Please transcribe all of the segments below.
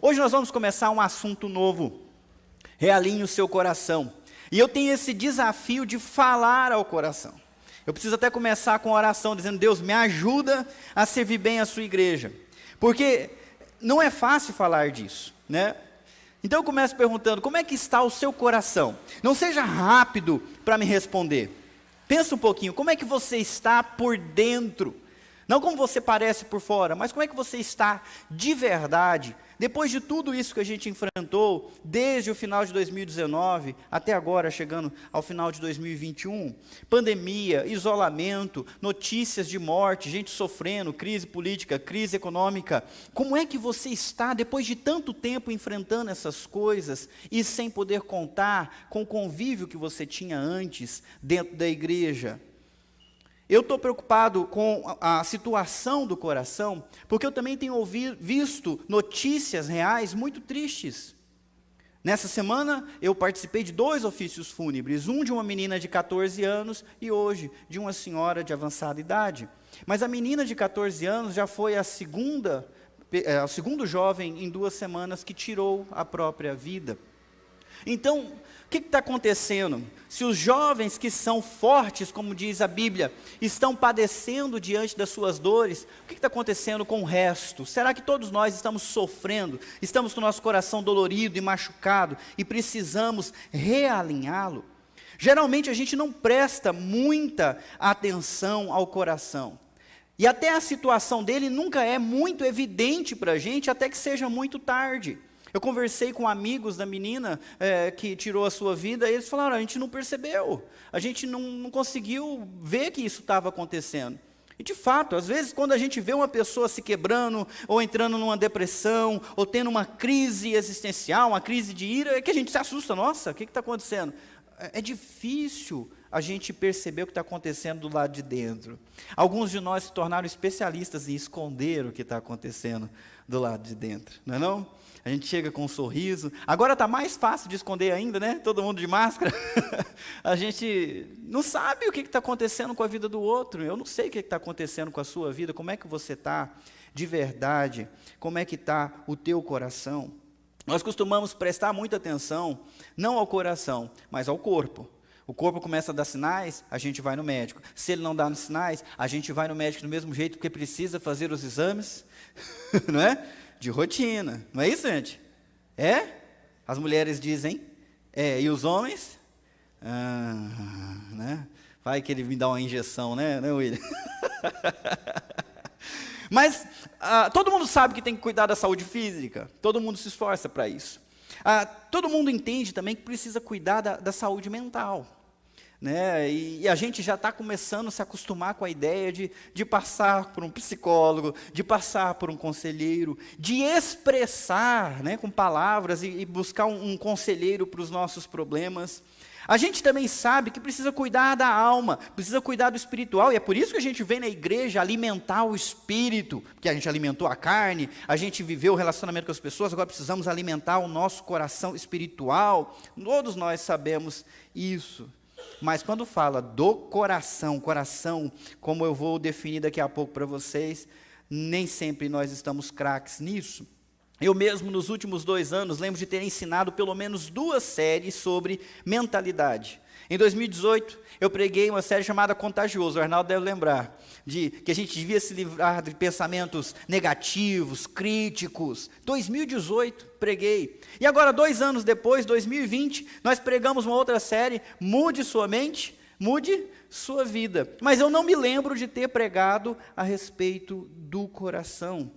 Hoje nós vamos começar um assunto novo. Realinhe o seu coração. E eu tenho esse desafio de falar ao coração. Eu preciso até começar com a oração, dizendo: Deus, me ajuda a servir bem a sua igreja. Porque não é fácil falar disso, né? Então eu começo perguntando: como é que está o seu coração? Não seja rápido para me responder. Pensa um pouquinho, como é que você está por dentro? Não como você parece por fora, mas como é que você está de verdade? Depois de tudo isso que a gente enfrentou, desde o final de 2019, até agora, chegando ao final de 2021, pandemia, isolamento, notícias de morte, gente sofrendo, crise política, crise econômica. Como é que você está, depois de tanto tempo enfrentando essas coisas, e sem poder contar com o convívio que você tinha antes, dentro da igreja? Eu estou preocupado com a situação do coração, porque eu também tenho visto notícias reais muito tristes. Nessa semana, eu participei de 2 ofícios fúnebres, um de uma menina de 14 anos e hoje de uma senhora de avançada idade. Mas a menina de 14 anos já foi o segundo jovem em 2 semanas que tirou a própria vida. Então, o que está acontecendo? Se os jovens que são fortes, como diz a Bíblia, estão padecendo diante das suas dores, o que está acontecendo com o resto? Será que todos nós estamos sofrendo, estamos com o nosso coração dolorido e machucado, e precisamos realinhá-lo? Geralmente a gente não presta muita atenção ao coração, e até a situação dele nunca é muito evidente para a gente, até que seja muito tarde. Eu conversei com amigos da menina que tirou a sua vida, e eles falaram: a gente não percebeu, a gente não conseguiu ver que isso estava acontecendo. E de fato, às vezes quando a gente vê uma pessoa se quebrando, ou entrando numa depressão, ou tendo uma crise existencial, uma crise de ira, é que a gente se assusta. Nossa, o que está acontecendo? É difícil a gente perceber o que está acontecendo do lado de dentro. Alguns de nós se tornaram especialistas em esconder o que está acontecendo do lado de dentro, não é não? A gente chega com um sorriso. Agora está mais fácil de esconder ainda, né? Todo mundo de máscara. A gente não sabe o que está acontecendo com a vida do outro. Eu não sei o que está acontecendo com a sua vida. Como é que você está de verdade? Como é que está o teu coração? Nós costumamos prestar muita atenção, não ao coração, mas ao corpo. O corpo começa a dar sinais, a gente vai no médico. Se ele não dá sinais, a gente vai no médico do mesmo jeito, porque precisa fazer os exames, não é? De rotina, não é isso, gente? É? As mulheres dizem, e os homens? Né? Vai que ele me dá uma injeção, né William? Mas todo mundo sabe que tem que cuidar da saúde física, todo mundo se esforça para isso. Todo mundo entende também que precisa cuidar da saúde mental. Né? E a gente já está começando a se acostumar com a ideia de passar por um psicólogo, de passar por um conselheiro, de expressar, né, com palavras e buscar um conselheiro para os nossos problemas. A gente também sabe que precisa cuidar da alma, precisa cuidar do espiritual, e é por isso que a gente vem na igreja alimentar o espírito, porque a gente alimentou a carne, a gente viveu o relacionamento com as pessoas, agora precisamos alimentar o nosso coração espiritual. Todos nós sabemos isso. Mas quando fala do coração, como eu vou definir daqui a pouco para vocês, nem sempre nós estamos craques nisso. Eu mesmo, nos últimos 2 anos, lembro de ter ensinado pelo menos 2 séries sobre mentalidade. Em 2018, eu preguei uma série chamada Contagioso, o Arnaldo deve lembrar, que a gente devia se livrar de pensamentos negativos, críticos. 2018, preguei. E agora, 2 anos depois, 2020, nós pregamos uma outra série, Mude Sua Mente, Mude Sua Vida. Mas eu não me lembro de ter pregado a respeito do coração.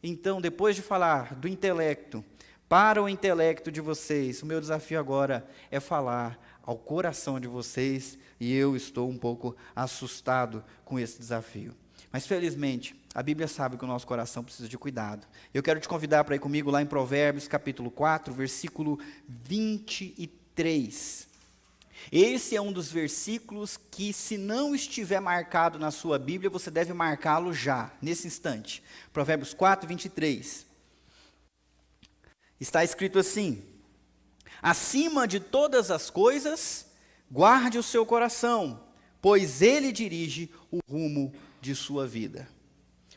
Então, depois de falar do intelecto, para o intelecto de vocês, o meu desafio agora é falar ao coração de vocês, e eu estou um pouco assustado com esse desafio. Mas felizmente, a Bíblia sabe que o nosso coração precisa de cuidado. Eu quero te convidar para ir comigo lá em Provérbios, capítulo 4, versículo 23. Esse é um dos versículos que, se não estiver marcado na sua Bíblia, você deve marcá-lo já, nesse instante. Provérbios 4, 23. Está escrito assim: acima de todas as coisas, guarde o seu coração, pois ele dirige o rumo de sua vida.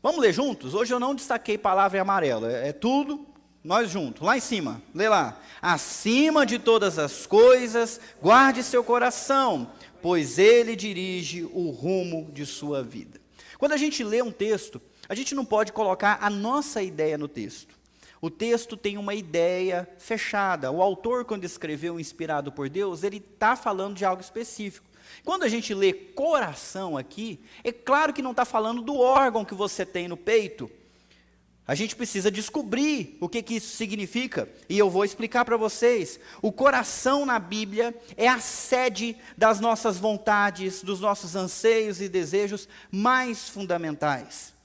Vamos ler juntos? Hoje eu não destaquei palavra em amarelo, é tudo Nós juntos, lá em cima, lê lá. Acima de todas as coisas, guarde seu coração, pois ele dirige o rumo de sua vida. Quando a gente lê um texto, a gente não pode colocar a nossa ideia no texto. O texto tem uma ideia fechada. O autor, quando escreveu inspirado por Deus, ele está falando de algo específico. Quando a gente lê coração aqui, é claro que não está falando do órgão que você tem no peito. A gente precisa descobrir o que isso significa, e eu vou explicar para vocês. O coração na Bíblia é a sede das nossas vontades, dos nossos anseios e desejos mais fundamentais.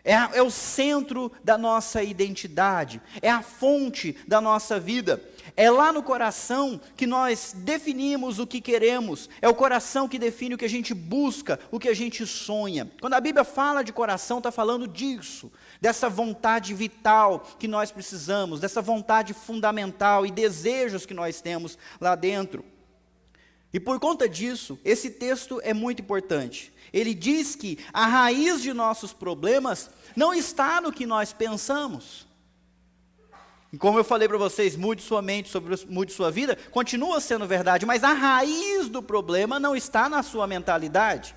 É o centro da nossa identidade, é a fonte da nossa vida. É lá no coração que nós definimos o que queremos, é o coração que define o que a gente busca, o que a gente sonha. Quando a Bíblia fala de coração, está falando disso, dessa vontade vital que nós precisamos, dessa vontade fundamental e desejos que nós temos lá dentro. E por conta disso, esse texto é muito importante. Ele diz que a raiz de nossos problemas não está no que nós pensamos. E como eu falei para vocês, mude sua mente, mude sua vida, continua sendo verdade, mas a raiz do problema não está na sua mentalidade.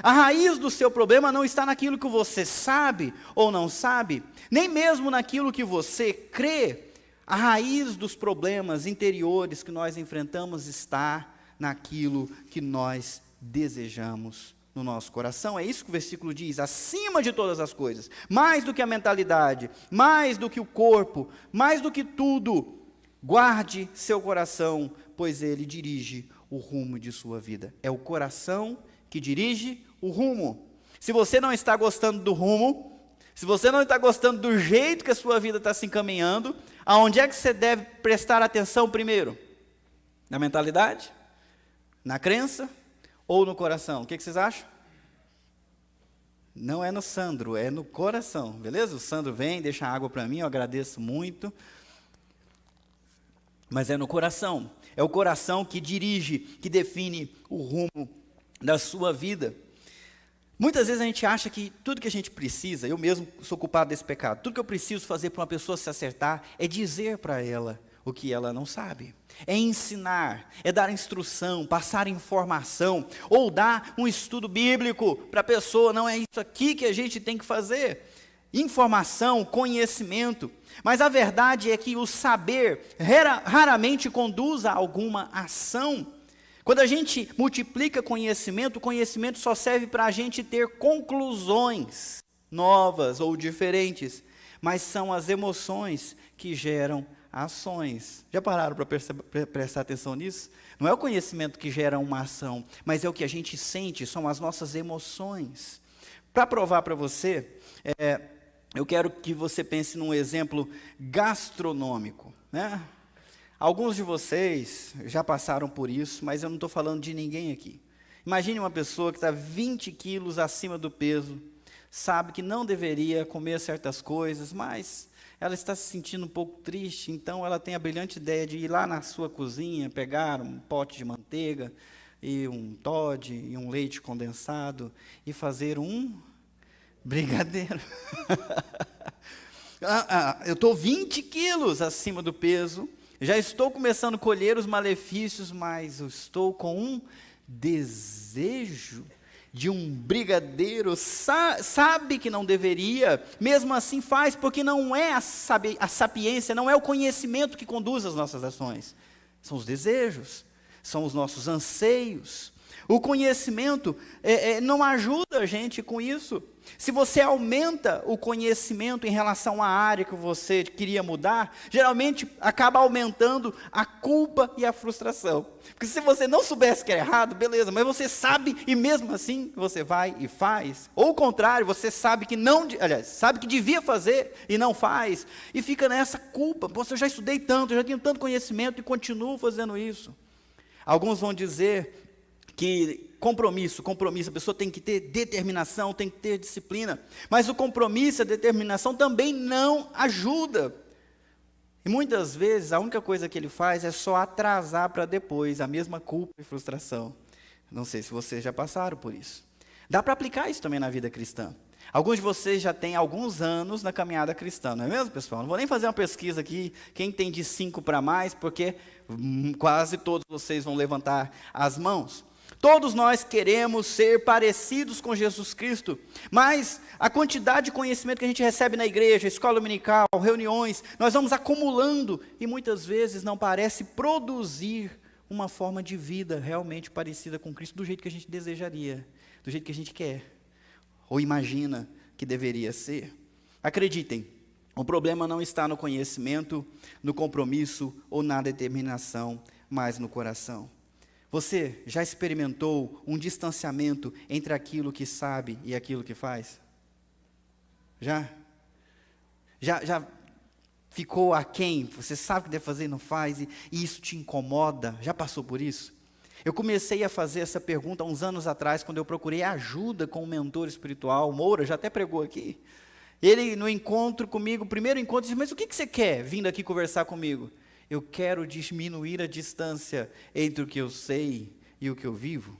A raiz do seu problema não está naquilo que você sabe ou não sabe, nem mesmo naquilo que você crê. A raiz dos problemas interiores que nós enfrentamos está naquilo que nós desejamos no nosso coração. É isso que o versículo diz: acima de todas as coisas, mais do que a mentalidade, mais do que o corpo, mais do que tudo, guarde seu coração, pois ele dirige o rumo de sua vida. É o coração que dirige o rumo. Se você não está gostando do rumo, se você não está gostando do jeito que a sua vida está se encaminhando, aonde é que você deve prestar atenção primeiro? Na mentalidade? Na crença? Ou no coração? O que vocês acham? Não é no Sandro, é no coração, beleza? O Sandro vem, deixa água para mim, eu agradeço muito. Mas é no coração. É o coração que dirige, que define o rumo da sua vida. Muitas vezes a gente acha que tudo que a gente precisa, eu mesmo sou culpado desse pecado, tudo que eu preciso fazer para uma pessoa se acertar é dizer para ela o que ela não sabe. É ensinar, é dar instrução, passar informação, ou dar um estudo bíblico para a pessoa. Não é isso aqui que a gente tem que fazer. Informação, conhecimento. Mas a verdade é que o saber raramente conduz a alguma ação. Quando a gente multiplica conhecimento, o conhecimento só serve para a gente ter conclusões novas ou diferentes. Mas são as emoções que geram ações. Já pararam para prestar atenção nisso? Não é o conhecimento que gera uma ação, mas é o que a gente sente, são as nossas emoções. Para provar para você, eu quero que você pense num exemplo gastronômico, né? Alguns de vocês já passaram por isso, mas eu não estou falando de ninguém aqui. Imagine uma pessoa que está 20 quilos acima do peso, sabe que não deveria comer certas coisas, mas ela está se sentindo um pouco triste, então ela tem a brilhante ideia de ir lá na sua cozinha, pegar um pote de manteiga, e um Toddy, e um leite condensado, e fazer um brigadeiro. Eu estou 20 quilos acima do peso, já estou começando a colher os malefícios, mas eu estou com um desejo de um brigadeiro, sabe que não deveria, mesmo assim faz, porque não é a sapiência, não é o conhecimento que conduz as nossas ações, são os desejos, são os nossos anseios. O conhecimento não ajuda a gente com isso. Se você aumenta o conhecimento em relação à área que você queria mudar, geralmente acaba aumentando a culpa e a frustração. Porque se você não soubesse que era errado, beleza, mas você sabe e mesmo assim você vai e faz. Ou o contrário, você sabe que sabe que devia fazer e não faz. E fica nessa culpa. Poxa, eu já estudei tanto, eu já tenho tanto conhecimento e continuo fazendo isso. Alguns vão dizer que compromisso, a pessoa tem que ter determinação, tem que ter disciplina, mas o compromisso, a determinação também não ajuda, e muitas vezes a única coisa que ele faz é só atrasar para depois, a mesma culpa e frustração. Não sei se vocês já passaram por isso. Dá para aplicar isso também na vida cristã. Alguns de vocês já têm alguns anos na caminhada cristã, não é mesmo, pessoal? Não vou nem fazer uma pesquisa aqui, quem tem de 5 para mais, porque quase todos vocês vão levantar as mãos. Todos nós queremos ser parecidos com Jesus Cristo, mas a quantidade de conhecimento que a gente recebe na igreja, escola dominical, reuniões, nós vamos acumulando e muitas vezes não parece produzir uma forma de vida realmente parecida com Cristo, do jeito que a gente desejaria, do jeito que a gente quer, ou imagina que deveria ser. Acreditem, o problema não está no conhecimento, no compromisso ou na determinação, mas no coração. Você já experimentou um distanciamento entre aquilo que sabe e aquilo que faz? Já ficou aquém? Você sabe o que deve fazer e não faz, e isso te incomoda? Já passou por isso? Eu comecei a fazer essa pergunta há uns anos atrás, quando eu procurei ajuda com um mentor espiritual. O Moura já até pregou aqui. Ele, no encontro comigo, primeiro encontro, disse: mas o que você quer vindo aqui conversar comigo? Eu quero diminuir a distância entre o que eu sei e o que eu vivo.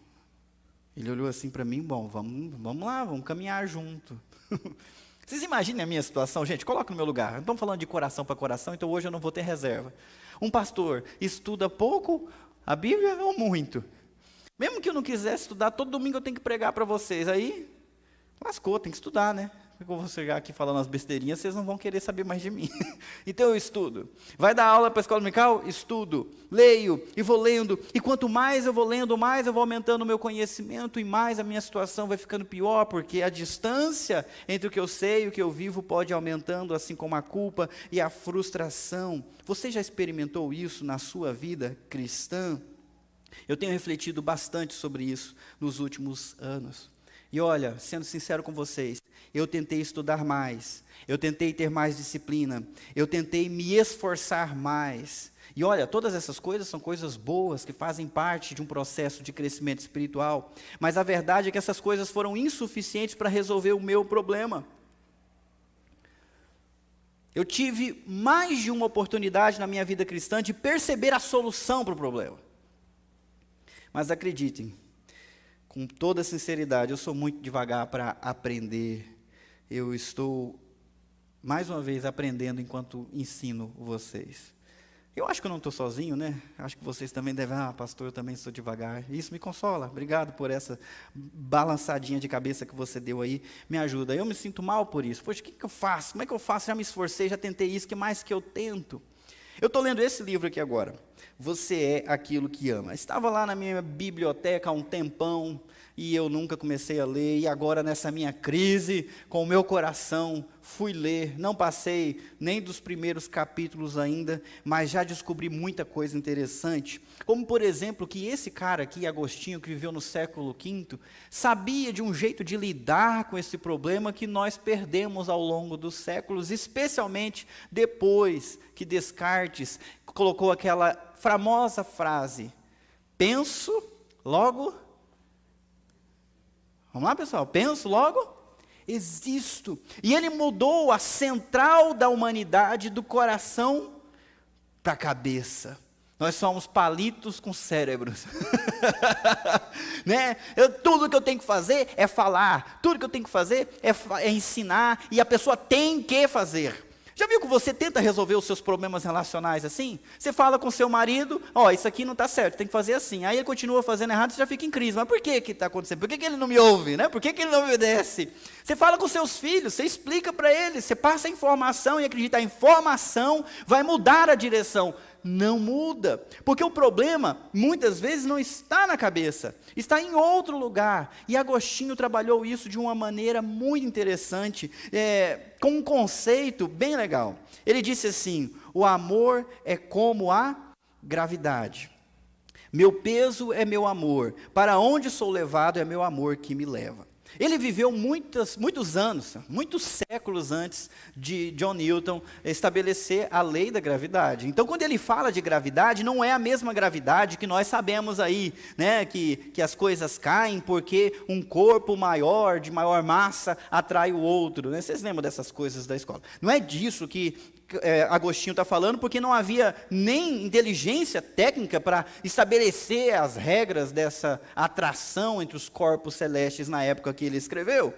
Ele olhou assim para mim: bom, vamos lá, vamos caminhar junto. Vocês imaginem a minha situação, gente, coloca no meu lugar. Não estamos falando de coração para coração, então hoje eu não vou ter reserva. Um pastor estuda pouco a Bíblia ou muito? Mesmo que eu não quisesse estudar, todo domingo eu tenho que pregar para vocês. Aí, lascou, tem que estudar, né? Eu vou chegar aqui falando as besteirinhas, vocês não vão querer saber mais de mim. Então eu estudo. Vai dar aula para a escola dominical? Estudo. Leio e vou lendo. E quanto mais eu vou lendo, mais eu vou aumentando o meu conhecimento e mais a minha situação vai ficando pior, porque a distância entre o que eu sei e o que eu vivo pode ir aumentando, assim como a culpa e a frustração. Você já experimentou isso na sua vida cristã? Eu tenho refletido bastante sobre isso nos últimos anos. E olha, sendo sincero com vocês, eu tentei estudar mais, eu tentei ter mais disciplina, eu tentei me esforçar mais. E olha, todas essas coisas são coisas boas, que fazem parte de um processo de crescimento espiritual. Mas a verdade é que essas coisas foram insuficientes para resolver o meu problema. Eu tive mais de uma oportunidade na minha vida cristã de perceber a solução para o problema. Mas acreditem, com toda sinceridade, eu sou muito devagar para aprender. Eu estou, mais uma vez, aprendendo enquanto ensino vocês. Eu acho que eu não estou sozinho, né? Acho que vocês também devem, pastor, eu também sou devagar. Isso me consola. Obrigado por essa balançadinha de cabeça que você deu aí. Me ajuda. Eu me sinto mal por isso. Poxa, o que eu faço? Como é que eu faço? Já me esforcei, já tentei isso, que mais que eu tento? Eu estou lendo esse livro aqui agora. Você é aquilo que ama. Estava lá na minha biblioteca há um tempão e eu nunca comecei a ler. E agora nessa minha crise, com o meu coração, fui ler. Não passei nem dos primeiros capítulos ainda, mas já descobri muita coisa interessante. Como, por exemplo, que esse cara aqui, Agostinho, que viveu no século V, sabia de um jeito de lidar com esse problema que nós perdemos ao longo dos séculos, especialmente depois que Descartes colocou aquela famosa frase: penso, logo... Vamos lá, pessoal? Penso, logo existo. E ele mudou a central da humanidade do coração para a cabeça. Nós somos palitos com cérebros. Né? Tudo que eu tenho que fazer é falar. Tudo que eu tenho que fazer é ensinar. E a pessoa tem que fazer. Já viu que você tenta resolver os seus problemas relacionais assim? Você fala com seu marido: isso aqui não está certo, tem que fazer assim. Aí ele continua fazendo errado, você já fica em crise. Mas por que está acontecendo? Por que ele não me ouve? Né? Por que ele não me obedece? Você fala com seus filhos, você explica para eles, você passa a informação e acredita, a informação vai mudar a direção. Não muda, porque o problema muitas vezes não está na cabeça, está em outro lugar. E Agostinho trabalhou isso de uma maneira muito interessante, com um conceito bem legal. Ele disse assim: o amor é como a gravidade. Meu peso é meu amor, para onde sou levado é meu amor que me leva. Ele viveu muitos anos, muitos séculos antes de John Newton estabelecer a lei da gravidade. Então, quando ele fala de gravidade, não é a mesma gravidade que nós sabemos aí, né, que as coisas caem porque um corpo maior, de maior massa, atrai o outro. Né? Vocês lembram dessas coisas da escola? Não é disso que Agostinho está falando, porque não havia nem inteligência técnica para estabelecer as regras dessa atração entre os corpos celestes na época que ele escreveu.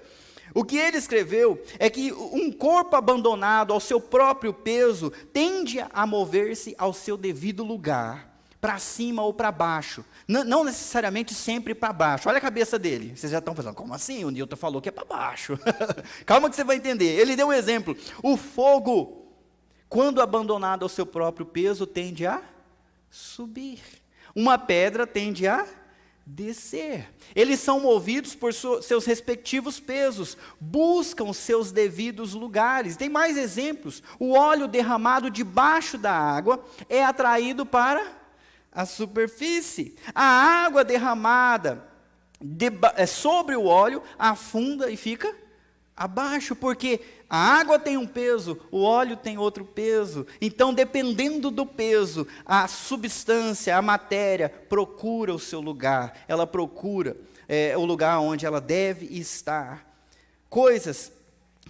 O que ele escreveu é que um corpo abandonado ao seu próprio peso tende a mover-se ao seu devido lugar, para cima ou para baixo, não necessariamente sempre para baixo. Olha a cabeça dele, vocês já estão pensando, como assim? O Newton falou que é para baixo. Calma que você vai entender. Ele deu um exemplo, o fogo, quando abandonado ao seu próprio peso, tende a subir. Uma pedra tende a descer. Eles são movidos por seus respectivos pesos, buscam seus devidos lugares. Tem mais exemplos. O óleo derramado debaixo da água é atraído para a superfície. A água derramada sobre o óleo afunda e fica abaixo, porque a água tem um peso, o óleo tem outro peso. Então, dependendo do peso, a substância, a matéria, procura o seu lugar. Ela procura o lugar onde ela deve estar. Coisas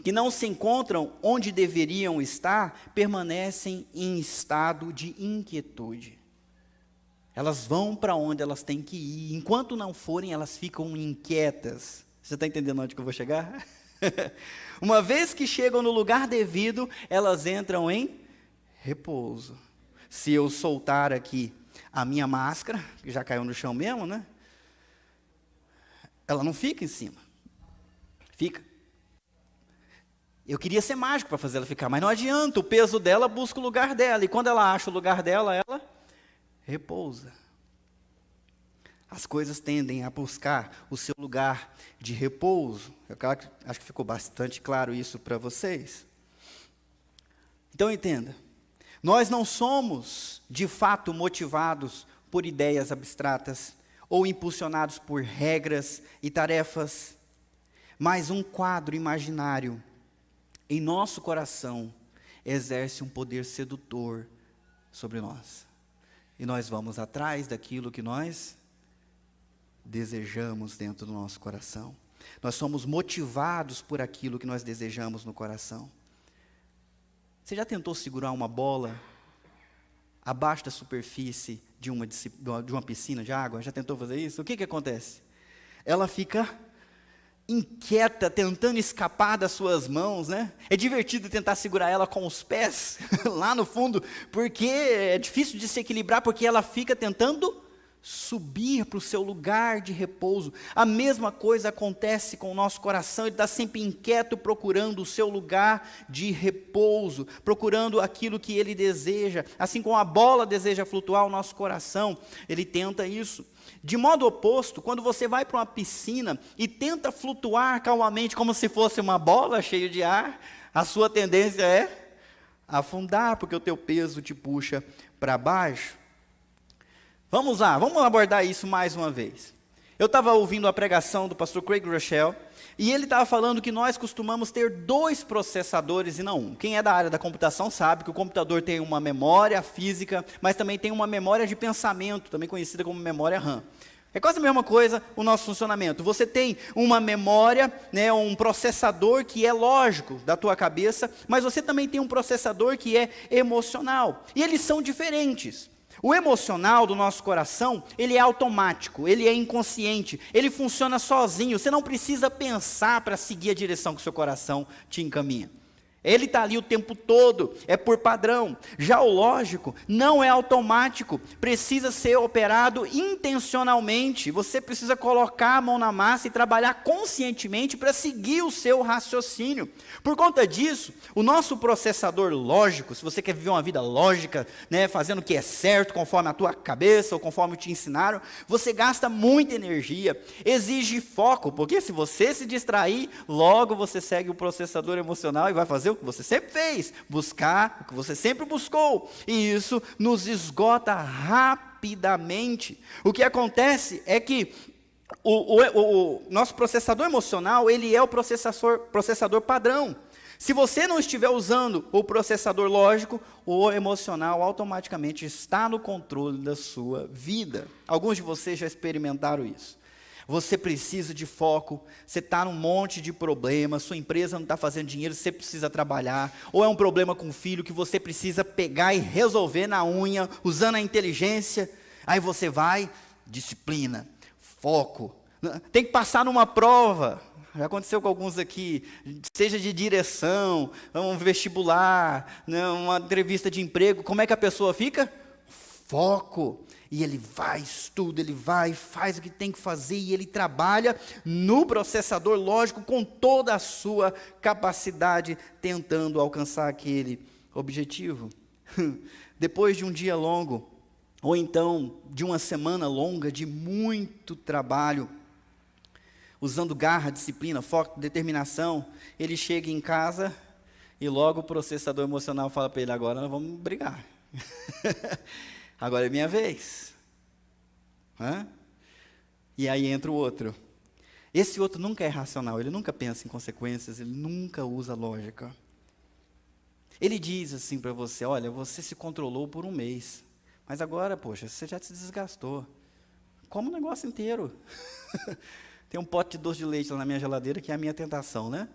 que não se encontram onde deveriam estar, permanecem em estado de inquietude. Elas vão para onde elas têm que ir. Enquanto não forem, elas ficam inquietas. Você está entendendo onde que eu vou chegar? Uma vez que chegam no lugar devido, elas entram em repouso. Se eu soltar aqui a minha máscara, que já caiu no chão mesmo, né? Ela não fica em cima. Fica. Eu queria ser mágico para fazer ela ficar, mas não adianta. O peso dela busca o lugar dela. E quando ela acha o lugar dela, ela repousa. As coisas tendem a buscar o seu lugar de repouso. Acho que ficou bastante claro isso para vocês. Então entenda, nós não somos de fato motivados por ideias abstratas ou impulsionados por regras e tarefas, mas um quadro imaginário em nosso coração exerce um poder sedutor sobre nós. E nós vamos atrás daquilo que nós desejamos dentro do nosso coração. Nós somos motivados por aquilo que nós desejamos no coração. Você já tentou segurar uma bola abaixo da superfície de uma piscina de água? Já tentou fazer isso? O que acontece? Ela fica inquieta, tentando escapar das suas mãos, né? É divertido tentar segurar ela com os pés, lá no fundo, porque é difícil de se equilibrar, porque ela fica tentando subir para o seu lugar de repouso. A mesma coisa acontece com o nosso coração, ele está sempre inquieto, procurando o seu lugar de repouso, procurando aquilo que ele deseja. Assim como a bola deseja flutuar, o nosso coração, ele tenta isso. De modo oposto, quando você vai para uma piscina e tenta flutuar calmamente, como se fosse uma bola cheia de ar, a sua tendência é afundar, porque o teu peso te puxa para baixo. Vamos lá, vamos abordar isso mais uma vez. Eu estava ouvindo a pregação do pastor Craig Rochelle, e ele estava falando que nós costumamos ter 2 processadores e não um. Quem é da área da computação sabe que o computador tem uma memória física, mas também tem uma memória de pensamento, também conhecida como memória RAM. É quase a mesma coisa o nosso funcionamento. Você tem uma memória, né, um processador que é lógico da tua cabeça, mas você também tem um processador que é emocional. E eles são diferentes. O emocional do nosso coração, ele é automático, ele é inconsciente, ele funciona sozinho, você não precisa pensar para seguir a direção que o seu coração te encaminha. Ele está ali o tempo todo, é por padrão. Já o lógico não é automático, precisa ser operado intencionalmente. Você precisa colocar a mão na massa e trabalhar conscientemente para seguir o seu raciocínio. Por conta disso, o nosso processador lógico, se você quer viver uma vida lógica, né, fazendo o que é certo, conforme a tua cabeça ou conforme te ensinaram, você gasta muita energia, exige foco, porque se você se distrair, logo você segue o processador emocional e vai fazer o que você sempre fez, buscar o que você sempre buscou, e isso nos esgota rapidamente. O que acontece é que o nosso processador emocional, ele é o processador padrão. Se você não estiver usando o processador lógico, o emocional automaticamente está no controle da sua vida. Alguns de vocês já experimentaram isso. Você precisa de foco, você está num monte de problemas, sua empresa não está fazendo dinheiro, você precisa trabalhar, ou é um problema com o filho que você precisa pegar e resolver na unha, usando a inteligência, aí você vai, disciplina, foco, tem que passar numa prova, Já aconteceu com alguns aqui, seja de direção, um vestibular, né, uma entrevista de emprego, como é que a pessoa fica? Foco. E ele vai, estuda, ele vai, faz o que tem que fazer, e ele trabalha no processador lógico com toda a sua capacidade, tentando alcançar aquele objetivo. Depois de um dia longo, ou então de uma semana longa de muito trabalho, usando garra, disciplina, foco, determinação, ele chega em casa e logo o processador emocional fala para ele: agora nós vamos brigar. Agora é minha vez. E aí entra o outro. Esse outro nunca é racional, ele nunca pensa em consequências, ele nunca usa lógica. Ele diz assim para você: olha, você se controlou por um mês, mas agora, poxa, você já se desgastou. Come o negócio inteiro. Tem um pote de doce de leite lá na minha geladeira, que é a minha tentação, né?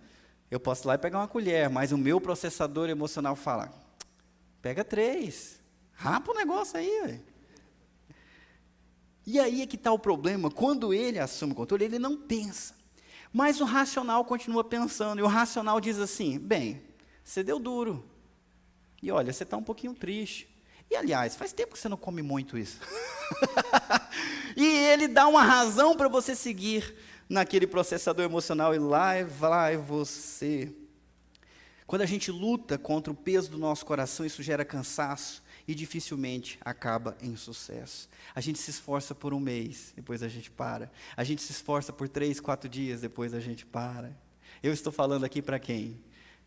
Eu posso ir lá e pegar uma colher, mas o meu processador emocional fala: pega 3, rapa o negócio aí, véio. E aí é que está o problema. Quando ele assume o controle, ele não pensa. Mas o racional continua pensando, e o racional diz assim: bem, você deu duro, e olha, você está um pouquinho triste. E aliás, faz tempo que você não come muito isso. E ele dá uma razão para você seguir naquele processador emocional, e lá vai você. Quando a gente luta contra o peso do nosso coração, isso gera cansaço e dificilmente acaba em sucesso. A gente se esforça por um mês, depois a gente para. A gente se esforça por 3, 4 dias, depois a gente para. Eu estou falando aqui para quem?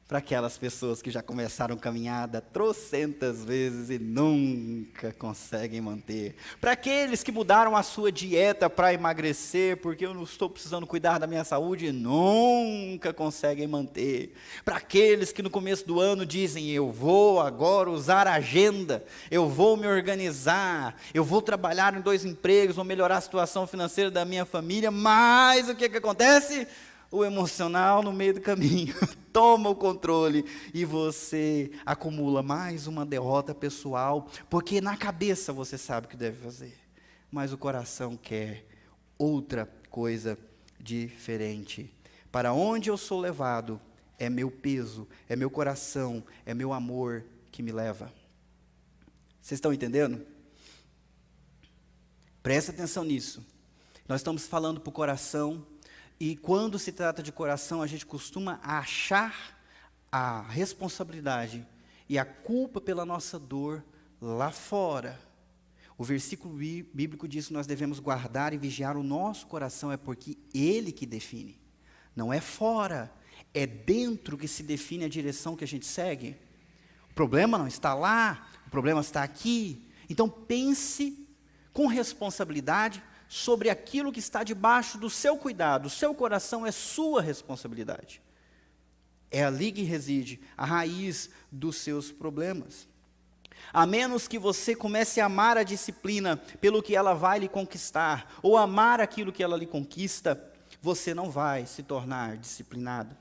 Para aquelas pessoas que já começaram caminhada trocentas vezes e nunca conseguem manter. Para aqueles que mudaram a sua dieta para emagrecer, porque eu não estou precisando cuidar da minha saúde, e nunca conseguem manter. Para aqueles que no começo do ano dizem: eu vou agora usar a agenda, eu vou me organizar, eu vou trabalhar em 2 empregos, vou melhorar a situação financeira da minha família, mas o que acontece? O emocional no meio do caminho toma o controle e você acumula mais uma derrota pessoal, porque na cabeça você sabe o que deve fazer, mas o coração quer outra coisa diferente. Para onde eu sou levado, é meu peso, é meu coração, é meu amor que me leva. Vocês estão entendendo? Presta atenção nisso. Nós estamos falando para o coração. E quando se trata de coração, a gente costuma achar a responsabilidade e a culpa pela nossa dor lá fora. O versículo bíblico diz que nós devemos guardar e vigiar o nosso coração, é porque ele que define. Não é fora, é dentro que se define a direção que a gente segue. O problema não está lá, o problema está aqui. Então pense com responsabilidade sobre aquilo que está debaixo do seu cuidado. O seu coração é sua responsabilidade. É ali que reside a raiz dos seus problemas. A menos que você comece a amar a disciplina pelo que ela vai lhe conquistar, ou amar aquilo que ela lhe conquista, você não vai se tornar disciplinado.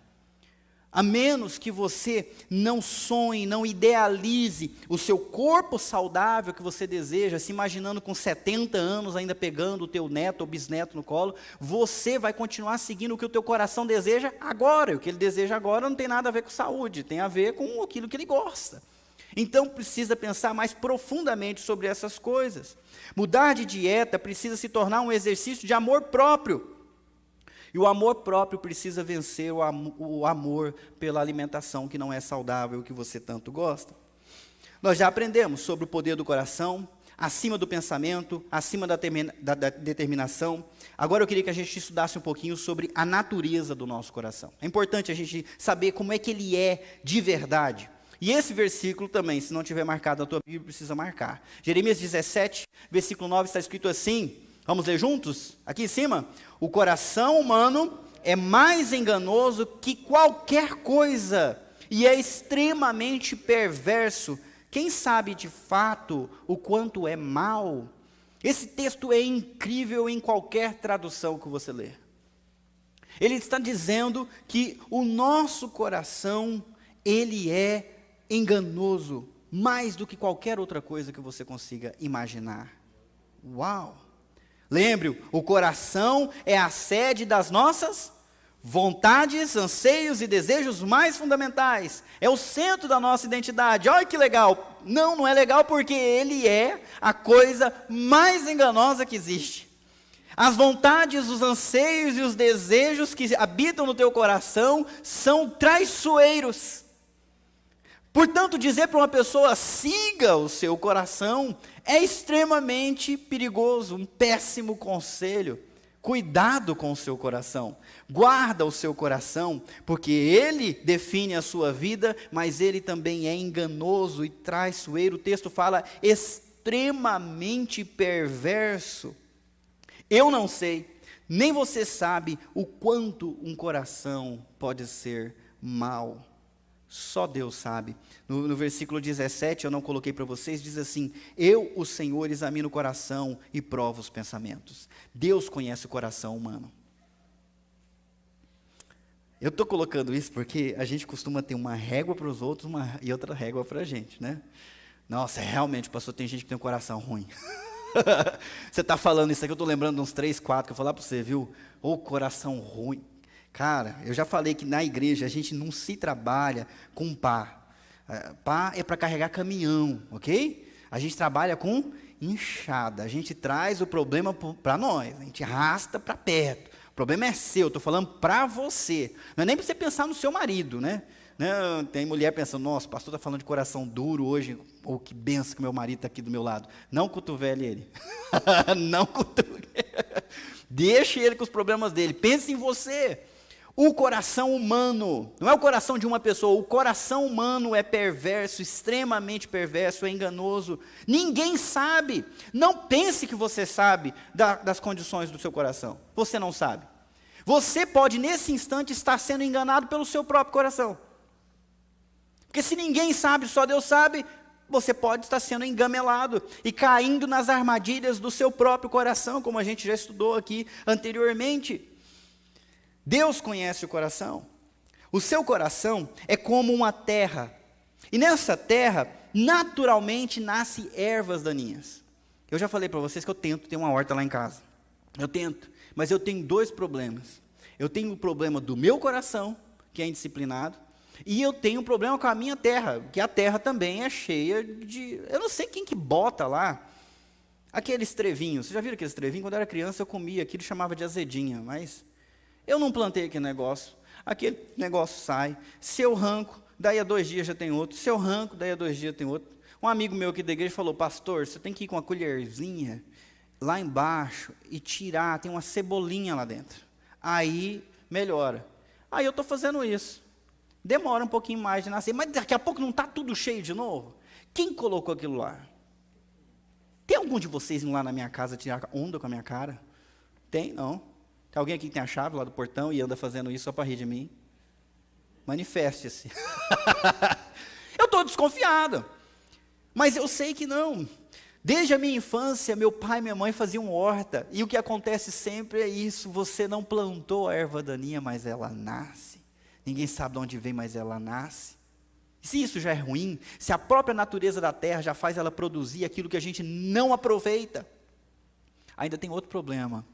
A menos que você não sonhe, não idealize o seu corpo saudável que você deseja, se imaginando com 70 anos ainda pegando o teu neto ou bisneto no colo, você vai continuar seguindo o que o teu coração deseja agora. E o que ele deseja agora não tem nada a ver com saúde, tem a ver com aquilo que ele gosta. Então precisa pensar mais profundamente sobre essas coisas. Mudar de dieta precisa se tornar um exercício de amor próprio. E o amor próprio precisa vencer o amor pela alimentação que não é saudável, que você tanto gosta. Nós já aprendemos sobre o poder do coração, acima do pensamento, acima da determinação. Agora eu queria que a gente estudasse um pouquinho sobre a natureza do nosso coração. É importante a gente saber como é que ele é de verdade. E esse versículo também, se não tiver marcado na tua Bíblia, precisa marcar. Jeremias 17, versículo 9, está escrito assim. Vamos ler juntos? Aqui em cima. O coração humano é mais enganoso que qualquer coisa e é extremamente perverso. Quem sabe de fato o quanto é mal? Esse texto é incrível em qualquer tradução que você ler. Ele está dizendo que o nosso coração, ele é enganoso, mais do que qualquer outra coisa que você consiga imaginar. Uau! Lembre, o coração é a sede das nossas vontades, anseios e desejos mais fundamentais. É o centro da nossa identidade. Olha que legal. Não, não é legal porque ele é a coisa mais enganosa que existe. As vontades, os anseios e os desejos que habitam no teu coração são traiçoeiros. Portanto, dizer para uma pessoa, siga o seu coração, é extremamente perigoso, um péssimo conselho. Cuidado com o seu coração, guarda o seu coração, porque ele define a sua vida, mas ele também é enganoso e traiçoeiro. O texto fala extremamente perverso. Eu não sei, nem você sabe o quanto um coração pode ser mau. Só Deus sabe. No versículo 17, eu não coloquei para vocês, diz assim: eu, o Senhor, examino o coração e provo os pensamentos. Deus conhece o coração humano. Eu estou colocando isso porque a gente costuma ter uma régua para os outros e outra régua para a gente, né? Nossa, realmente, pastor, tem gente que tem um coração ruim. Você está falando isso aqui, eu estou lembrando de uns 3, 4 que eu vou falar para você, viu? Ô, coração ruim. Cara, eu já falei que na igreja a gente não se trabalha com pá. Pá é para carregar caminhão, ok? A gente trabalha com enxada. A gente traz o problema para nós, a gente arrasta para perto. O problema é seu, estou falando para você. Não é nem para você pensar no seu marido, né? Tem mulher pensando, nossa, o pastor está falando de coração duro hoje, ou que benção que meu marido está aqui do meu lado. Não cotovele ele. Não cotovele. Deixe ele com os problemas dele. Pense em você. O coração humano, não é o coração de uma pessoa, o coração humano é perverso, extremamente perverso, é enganoso. Ninguém sabe. Não pense que você sabe das condições do seu coração. Você não sabe. Você pode, nesse instante, estar sendo enganado pelo seu próprio coração. Porque se ninguém sabe, só Deus sabe, você pode estar sendo engamelado e caindo nas armadilhas do seu próprio coração, como a gente já estudou aqui anteriormente. Deus conhece o coração. O seu coração é como uma terra. E nessa terra, naturalmente, nascem ervas daninhas. Eu já falei para vocês que eu tento ter uma horta lá em casa. Eu tento, mas eu tenho 2 problemas. Eu tenho o problema do meu coração, que é indisciplinado, e eu tenho um problema com a minha terra, que a terra também é cheia de... Eu não sei quem que bota lá aqueles trevinhos. Vocês já viram aqueles trevinhos? Quando eu era criança eu comia aquilo, chamava de azedinha, mas... eu não plantei aquele negócio sai, se eu arranco, daí a 2 dias já tem outro, se eu arranco, daí a 2 dias tem outro. Um amigo meu aqui da igreja falou, pastor, você tem que ir com uma colherzinha lá embaixo e tirar, tem uma cebolinha lá dentro, aí melhora. Aí eu estou fazendo isso, demora um pouquinho mais de nascer, mas daqui a pouco não está tudo cheio de novo? Quem colocou aquilo lá? Tem algum de vocês indo lá na minha casa tirar onda com a minha cara? Tem, não. Tem alguém aqui que tem a chave lá do portão e anda fazendo isso só para rir de mim? Manifeste-se. Eu estou desconfiado. Mas eu sei que não. Desde a minha infância, meu pai e minha mãe faziam horta. E o que acontece sempre é isso. Você não plantou a erva daninha, mas ela nasce. Ninguém sabe de onde vem, mas ela nasce. Se isso já é ruim, se a própria natureza da terra já faz ela produzir aquilo que a gente não aproveita, ainda tem outro problema.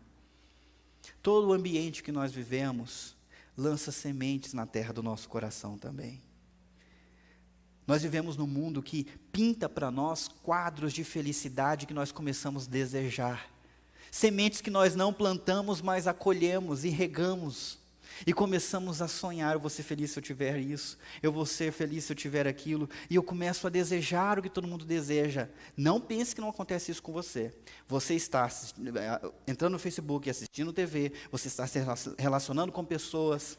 Todo o ambiente que nós vivemos lança sementes na terra do nosso coração também. Nós vivemos num mundo que pinta para nós quadros de felicidade que nós começamos a desejar. Sementes que nós não plantamos, mas acolhemos e regamos. E começamos a sonhar, eu vou ser feliz se eu tiver isso, eu vou ser feliz se eu tiver aquilo, e eu começo a desejar o que todo mundo deseja. Não pense que não acontece isso com você. Você está entrando no Facebook, assistindo TV, você está se relacionando com pessoas,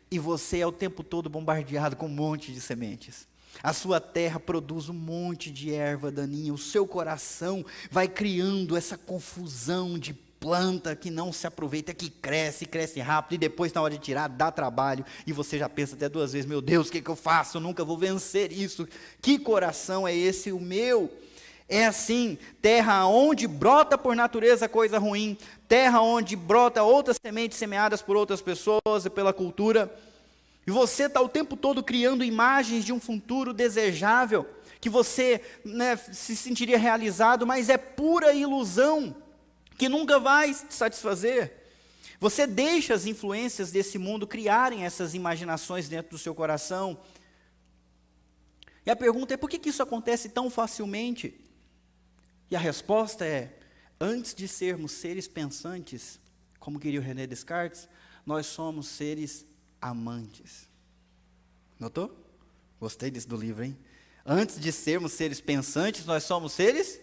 e você é o tempo todo bombardeado com um monte de sementes. A sua terra produz um monte de erva daninha, o seu coração vai criando essa confusão de planta que não se aproveita, que cresce rápido, e depois na hora de tirar dá trabalho, e você já pensa até 2 vezes, meu Deus, o que eu faço? Eu nunca vou vencer isso. Que coração é esse o meu? É assim, terra onde brota por natureza coisa ruim, terra onde brota outras sementes semeadas por outras pessoas e pela cultura, e você está o tempo todo criando imagens de um futuro desejável, que você se sentiria realizado, mas é pura ilusão, que nunca vai te satisfazer. Você deixa as influências desse mundo criarem essas imaginações dentro do seu coração. E a pergunta é, por que isso acontece tão facilmente? E a resposta é, antes de sermos seres pensantes, como queria o René Descartes, nós somos seres amantes. Notou? Gostei desse do livro, hein? Antes de sermos seres pensantes, nós somos seres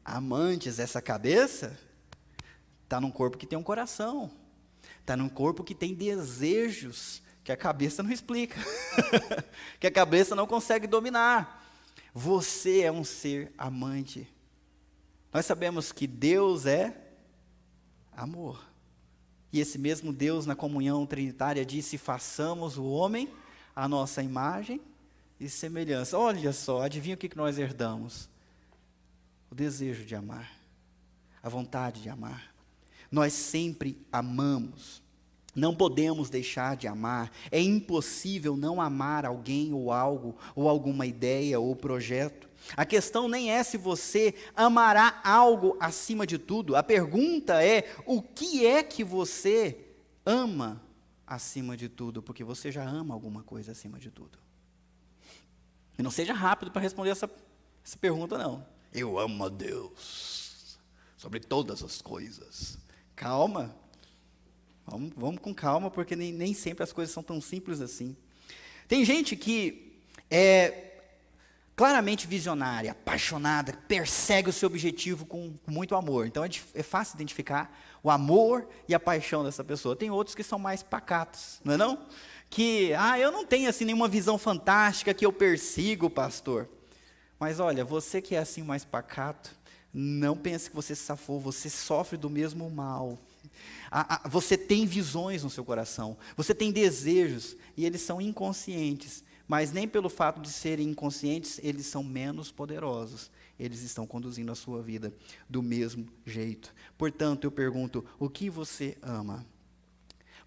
amantes. Essa cabeça está num corpo que tem um coração. Está num corpo que tem desejos que a cabeça não explica. Que a cabeça não consegue dominar. Você é um ser amante. Nós sabemos que Deus é amor. E esse mesmo Deus, na comunhão trinitária, disse, façamos o homem à nossa imagem e semelhança. Olha só, adivinha o que nós herdamos? O desejo de amar, a vontade de amar. Nós sempre amamos, não podemos deixar de amar. É impossível não amar alguém ou algo, ou alguma ideia ou projeto. A questão nem é se você amará algo acima de tudo. A pergunta é, o que é que você ama acima de tudo? Porque você já ama alguma coisa acima de tudo. E não seja rápido para responder essa pergunta, não. Eu amo a Deus sobre todas as coisas. Calma. Vamos com calma, porque nem sempre as coisas são tão simples assim. Tem gente que é claramente visionária, apaixonada, persegue o seu objetivo com muito amor. Então é fácil identificar o amor e a paixão dessa pessoa. Tem outros que são mais pacatos, não é não? Que, eu não tenho assim nenhuma visão fantástica que eu persigo, pastor. Mas olha, você que é assim mais pacato, não pense que você se safou, você sofre do mesmo mal. Você tem visões no seu coração, você tem desejos, e eles são inconscientes. Mas nem pelo fato de serem inconscientes, eles são menos poderosos. Eles estão conduzindo a sua vida do mesmo jeito. Portanto, eu pergunto, o que você ama?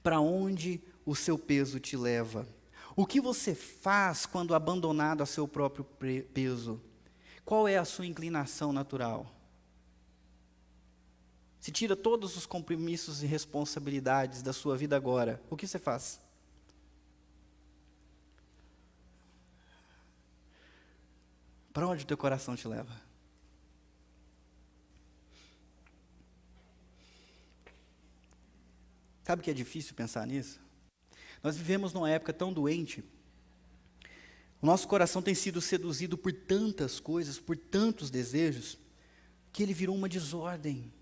Para onde o seu peso te leva? O que você faz quando abandonado a seu próprio peso? Qual é a sua inclinação natural? Se tira todos os compromissos e responsabilidades da sua vida agora, o que você faz? Para onde o teu coração te leva? Sabe que é difícil pensar nisso? Nós vivemos numa época tão doente. O nosso coração tem sido seduzido por tantas coisas, por tantos desejos, que ele virou uma desordem.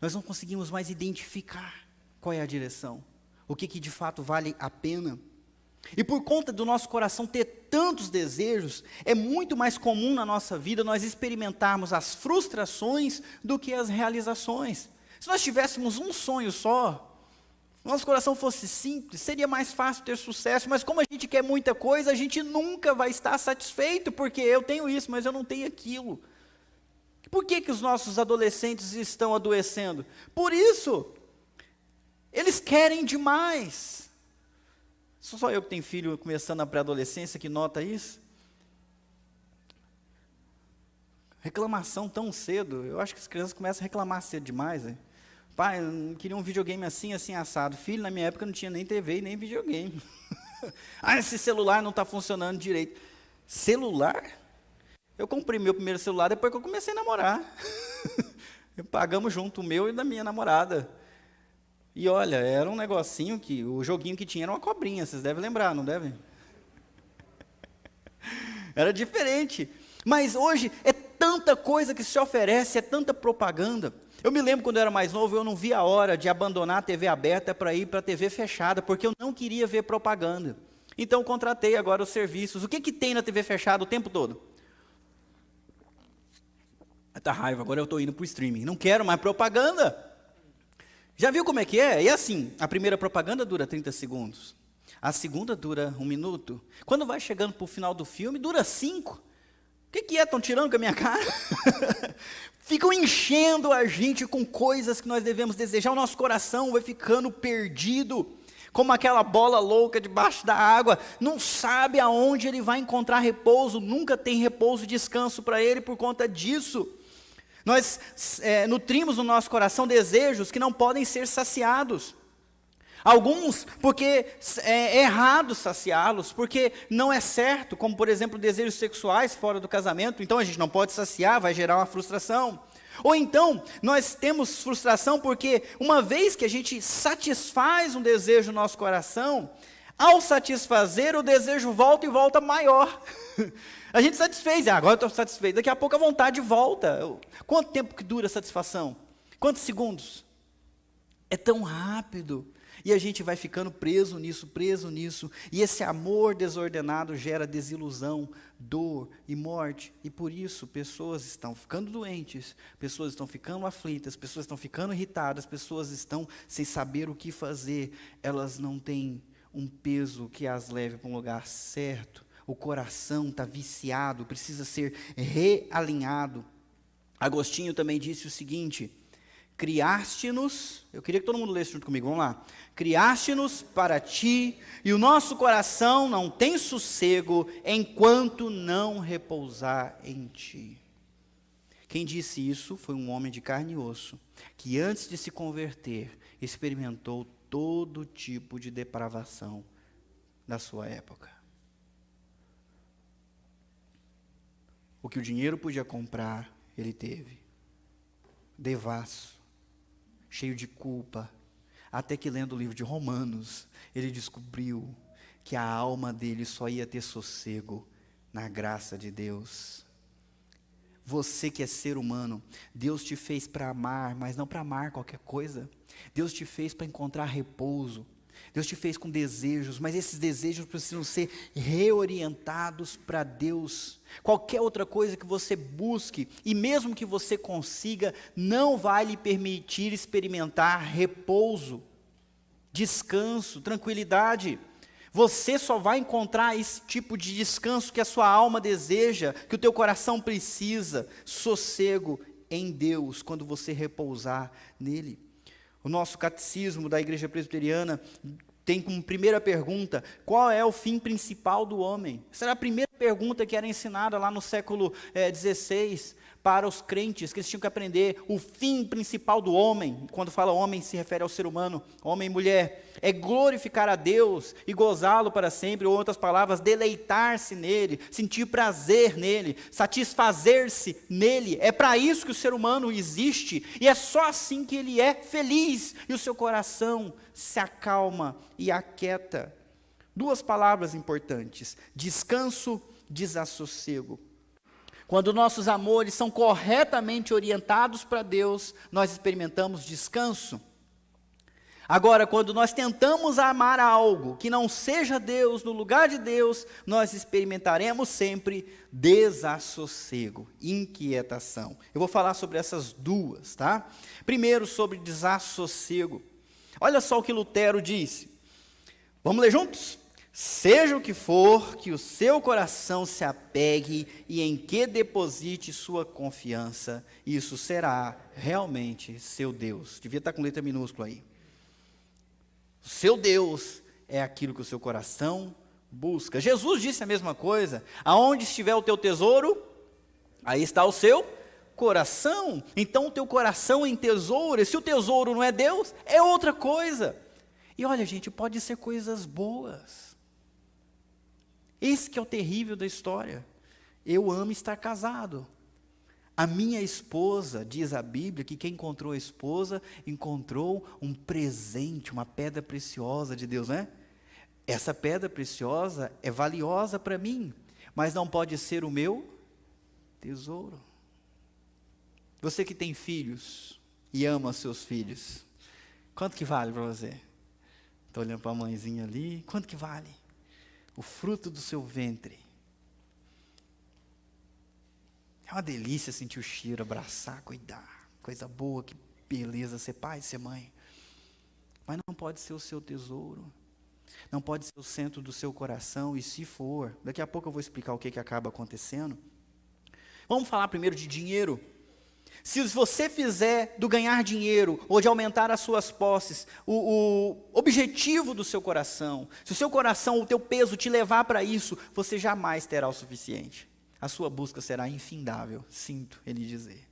Nós não conseguimos mais identificar qual é a direção, o que de fato vale a pena. E por conta do nosso coração ter tantos desejos, é muito mais comum na nossa vida nós experimentarmos as frustrações do que as realizações. Se nós tivéssemos um sonho só, nosso coração fosse simples, seria mais fácil ter sucesso, mas como a gente quer muita coisa, a gente nunca vai estar satisfeito, porque eu tenho isso, mas eu não tenho aquilo. Por que os nossos adolescentes estão adoecendo? Por isso, eles querem demais. Só eu que tenho filho começando a pré-adolescência que nota isso? Reclamação tão cedo, eu acho que as crianças começam a reclamar cedo demais, né? Pai, eu queria um videogame assim, assim, assado. Filho, na minha época não tinha nem TV e nem videogame. Esse celular não está funcionando direito. Celular? Eu comprei meu primeiro celular depois que eu comecei a namorar. Pagamos junto o meu e da minha namorada. E olha, era um negocinho que, o joguinho que tinha era uma cobrinha, vocês devem lembrar, não devem? Era diferente. Mas hoje é tanta coisa que se oferece, é tanta propaganda. Eu me lembro quando eu era mais novo, eu não via a hora de abandonar a TV aberta para ir para a TV fechada, porque eu não queria ver propaganda. Então contratei agora os serviços. O que tem na TV fechada o tempo todo? Tá raiva, agora eu estou indo para o streaming. Não quero mais propaganda. Já viu como é que é? E assim, a primeira propaganda dura 30 segundos. A segunda dura 1 minuto. Quando vai chegando para o final do filme, dura 5. O que é? Estão tirando com a minha cara? Ficam enchendo a gente com coisas que nós devemos desejar. O nosso coração vai ficando perdido, como aquela bola louca debaixo da água. Não sabe aonde ele vai encontrar repouso. Nunca tem repouso e descanso para ele por conta disso. Nós nutrimos no nosso coração desejos que não podem ser saciados. Alguns, porque é errado saciá-los, porque não é certo, como por exemplo desejos sexuais fora do casamento, então a gente não pode saciar, vai gerar uma frustração. Ou então, nós temos frustração porque uma vez que a gente satisfaz um desejo no nosso coração, ao satisfazer o desejo volta e volta maior. A gente satisfez, agora eu estou satisfeito, daqui a pouco a vontade volta. Quanto tempo que dura a satisfação? Quantos segundos? É tão rápido. E a gente vai ficando preso nisso, e esse amor desordenado gera desilusão, dor e morte, e por isso pessoas estão ficando doentes, pessoas estão ficando aflitas, pessoas estão ficando irritadas, pessoas estão sem saber o que fazer, elas não têm um peso que as leve para um lugar certo, o coração está viciado, precisa ser realinhado. Agostinho também disse o seguinte: criaste-nos, eu queria que todo mundo lesse junto comigo, vamos lá. Criaste-nos para ti, e o nosso coração não tem sossego, enquanto não repousar em ti. Quem disse isso foi um homem de carne e osso, que antes de se converter, experimentou todo tipo de depravação da sua época. O que o dinheiro podia comprar, ele teve. Devasso, cheio de culpa, até que lendo o livro de Romanos, ele descobriu que a alma dele só ia ter sossego na graça de Deus. Você que é ser humano, Deus te fez para amar, mas não para amar qualquer coisa. Deus te fez para encontrar repouso. Deus te fez com desejos, mas esses desejos precisam ser reorientados para Deus. Qualquer outra coisa que você busque, e mesmo que você consiga, não vai lhe permitir experimentar repouso, descanso, tranquilidade. Você só vai encontrar esse tipo de descanso que a sua alma deseja, que o teu coração precisa, sossego em Deus, quando você repousar nele. O nosso catecismo da Igreja Presbiteriana tem como primeira pergunta: qual é o fim principal do homem? Essa era a primeira pergunta que era ensinada lá no século XVI para os crentes, que eles tinham que aprender o fim principal do homem. Quando fala homem, se refere ao ser humano, homem e mulher. É glorificar a Deus e gozá-lo para sempre, ou outras palavras, deleitar-se nele, sentir prazer nele, satisfazer-se nele. É para isso que o ser humano existe, e é só assim que ele é feliz, e o seu coração se acalma e aquieta. Duas palavras importantes: descanso, desassossego. Quando nossos amores são corretamente orientados para Deus, nós experimentamos descanso. Agora, quando nós tentamos amar algo que não seja Deus, no lugar de Deus, nós experimentaremos sempre desassossego, inquietação. Eu vou falar sobre essas duas, tá? Primeiro, sobre desassossego. Olha só o que Lutero disse. Vamos ler juntos? Seja o que for, que o seu coração se apegue e em que deposite sua confiança, isso será realmente seu Deus. Devia estar com letra minúscula aí. O seu Deus é aquilo que o seu coração busca. Jesus disse a mesma coisa: aonde estiver o teu tesouro, aí está o seu coração. Então o teu coração em tesouro, e se o tesouro não é Deus, é outra coisa. E olha, gente, pode ser coisas boas. Esse que é o terrível da história. Eu amo estar casado. A minha esposa, diz a Bíblia, que quem encontrou a esposa, encontrou um presente, uma pedra preciosa de Deus, né? Essa pedra preciosa é valiosa para mim, mas não pode ser o meu tesouro. Você que tem filhos e ama seus filhos, quanto que vale para você? Estou olhando para a mãezinha ali, quanto que vale? O fruto do seu ventre. É uma delícia sentir o cheiro, abraçar, cuidar. Coisa boa, que beleza ser pai, ser mãe. Mas não pode ser o seu tesouro. Não pode ser o centro do seu coração. E se for, daqui a pouco eu vou explicar o que acaba acontecendo. Vamos falar primeiro de dinheiro. Se você fizer do ganhar dinheiro ou de aumentar as suas posses o objetivo do seu coração, se o seu coração, o teu peso te levar para isso, você jamais terá o suficiente. A sua busca será infindável, sinto ele dizer.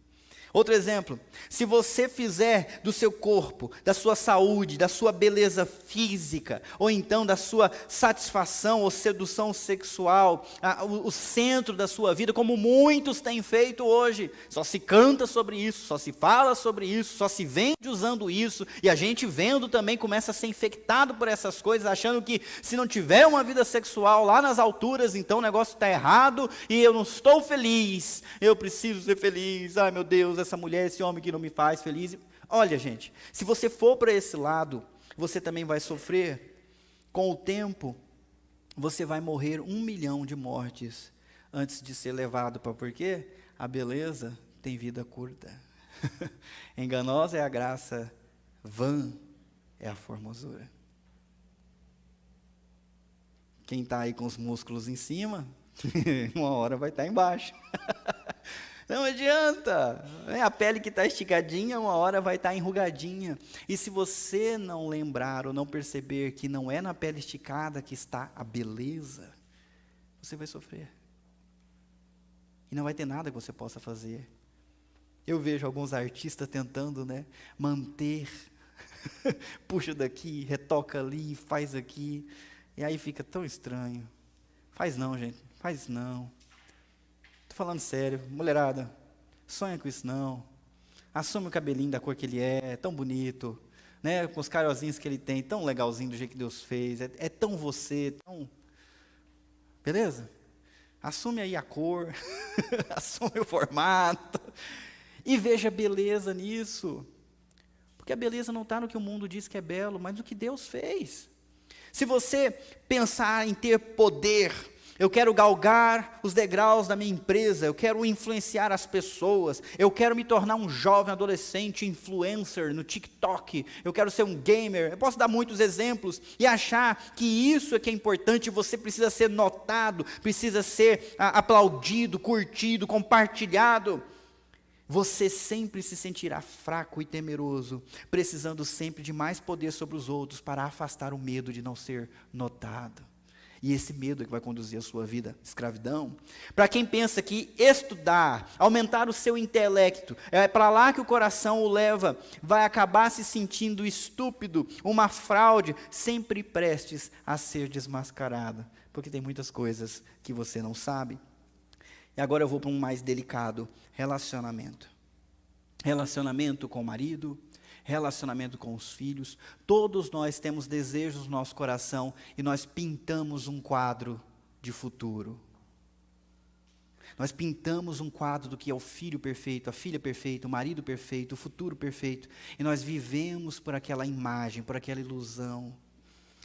Outro exemplo, se você fizer do seu corpo, da sua saúde, da sua beleza física, ou então da sua satisfação ou sedução sexual, o centro da sua vida, como muitos têm feito hoje, só se canta sobre isso, só se fala sobre isso, só se vende usando isso, e a gente vendo também começa a ser infectado por essas coisas, achando que se não tiver uma vida sexual lá nas alturas, então o negócio está errado, e eu não estou feliz, eu preciso ser feliz, ai meu Deus, essa mulher, esse homem que não me faz feliz. Olha, gente, se você for para esse lado, você também vai sofrer. Com o tempo, você vai morrer 1 milhão de mortes antes de ser levado para... Por quê? A beleza tem vida curta. Enganosa é a graça, vã é a formosura. Quem está aí com os músculos em cima, uma hora vai estar embaixo. Não adianta, a pele que está esticadinha, uma hora vai estar enrugadinha. E se você não lembrar ou não perceber que não é na pele esticada que está a beleza, você vai sofrer. E não vai ter nada que você possa fazer. Eu vejo alguns artistas tentando, manter, puxa daqui, retoca ali, faz aqui, e aí fica tão estranho. Faz não, gente, faz não. Falando sério, mulherada, sonha com isso não, assume o cabelinho da cor que ele é tão bonito, com os carozinhos que ele tem, tão legalzinho do jeito que Deus fez, é tão você, tão, beleza? Assume aí a cor, assume o formato, e veja beleza nisso, porque a beleza não está no que o mundo diz que é belo, mas no que Deus fez. Se você pensar em ter poder, eu quero galgar os degraus da minha empresa, eu quero influenciar as pessoas, eu quero me tornar um jovem adolescente influencer no TikTok, eu quero ser um gamer, eu posso dar muitos exemplos, e achar que isso é que é importante, você precisa ser notado, precisa ser aplaudido, curtido, compartilhado. Você sempre se sentirá fraco e temeroso, precisando sempre de mais poder sobre os outros para afastar o medo de não ser notado. E esse medo é que vai conduzir a sua vida à escravidão. Para quem pensa que estudar, aumentar o seu intelecto, é para lá que o coração o leva, vai acabar se sentindo estúpido, uma fraude, sempre prestes a ser desmascarada. Porque tem muitas coisas que você não sabe. E agora eu vou para um mais delicado, relacionamento. Relacionamento com o marido, relacionamento com os filhos. Todos nós temos desejos no nosso coração e nós pintamos um quadro de futuro. Nós pintamos um quadro do que é o filho perfeito, a filha perfeita, o marido perfeito, o futuro perfeito. E nós vivemos por aquela imagem, por aquela ilusão.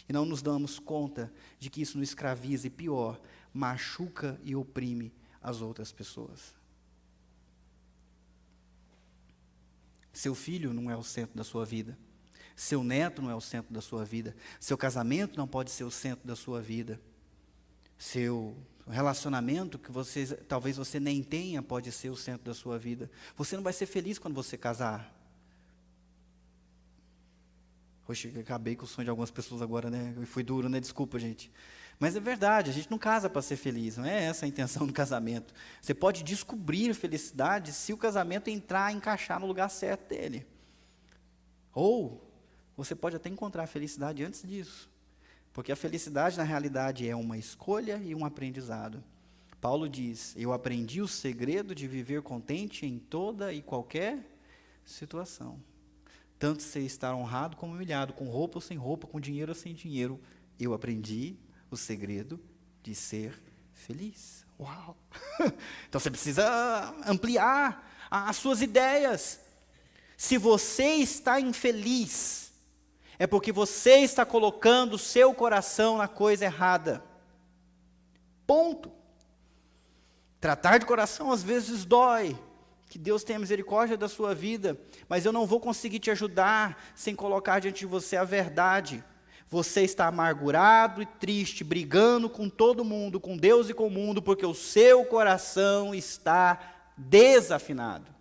E não nos damos conta de que isso nos escraviza e pior, machuca e oprime as outras pessoas. Seu filho não é o centro da sua vida. Seu neto não é o centro da sua vida. Seu casamento não pode ser o centro da sua vida. Seu relacionamento que talvez você nem tenha pode ser o centro da sua vida. Você não vai ser feliz quando você casar. Poxa, acabei com o sonho de algumas pessoas agora, Foi duro, Desculpa, gente. Mas é verdade, a gente não casa para ser feliz, não é essa a intenção do casamento. Você pode descobrir felicidade se o casamento encaixar no lugar certo dele. Ou você pode até encontrar a felicidade antes disso. Porque a felicidade, na realidade, é uma escolha e um aprendizado. Paulo diz, eu aprendi o segredo de viver contente em toda e qualquer situação. Tanto se estar honrado como humilhado, com roupa ou sem roupa, com dinheiro ou sem dinheiro. Eu aprendi o segredo de ser feliz. Uau! Então você precisa ampliar as suas ideias. Se você está infeliz, é porque você está colocando o seu coração na coisa errada. Ponto. Tratar de coração às vezes dói. Que Deus tenha misericórdia da sua vida, mas eu não vou conseguir te ajudar sem colocar diante de você a verdade. Você está amargurado e triste, brigando com todo mundo, com Deus e com o mundo, porque o seu coração está desafinado.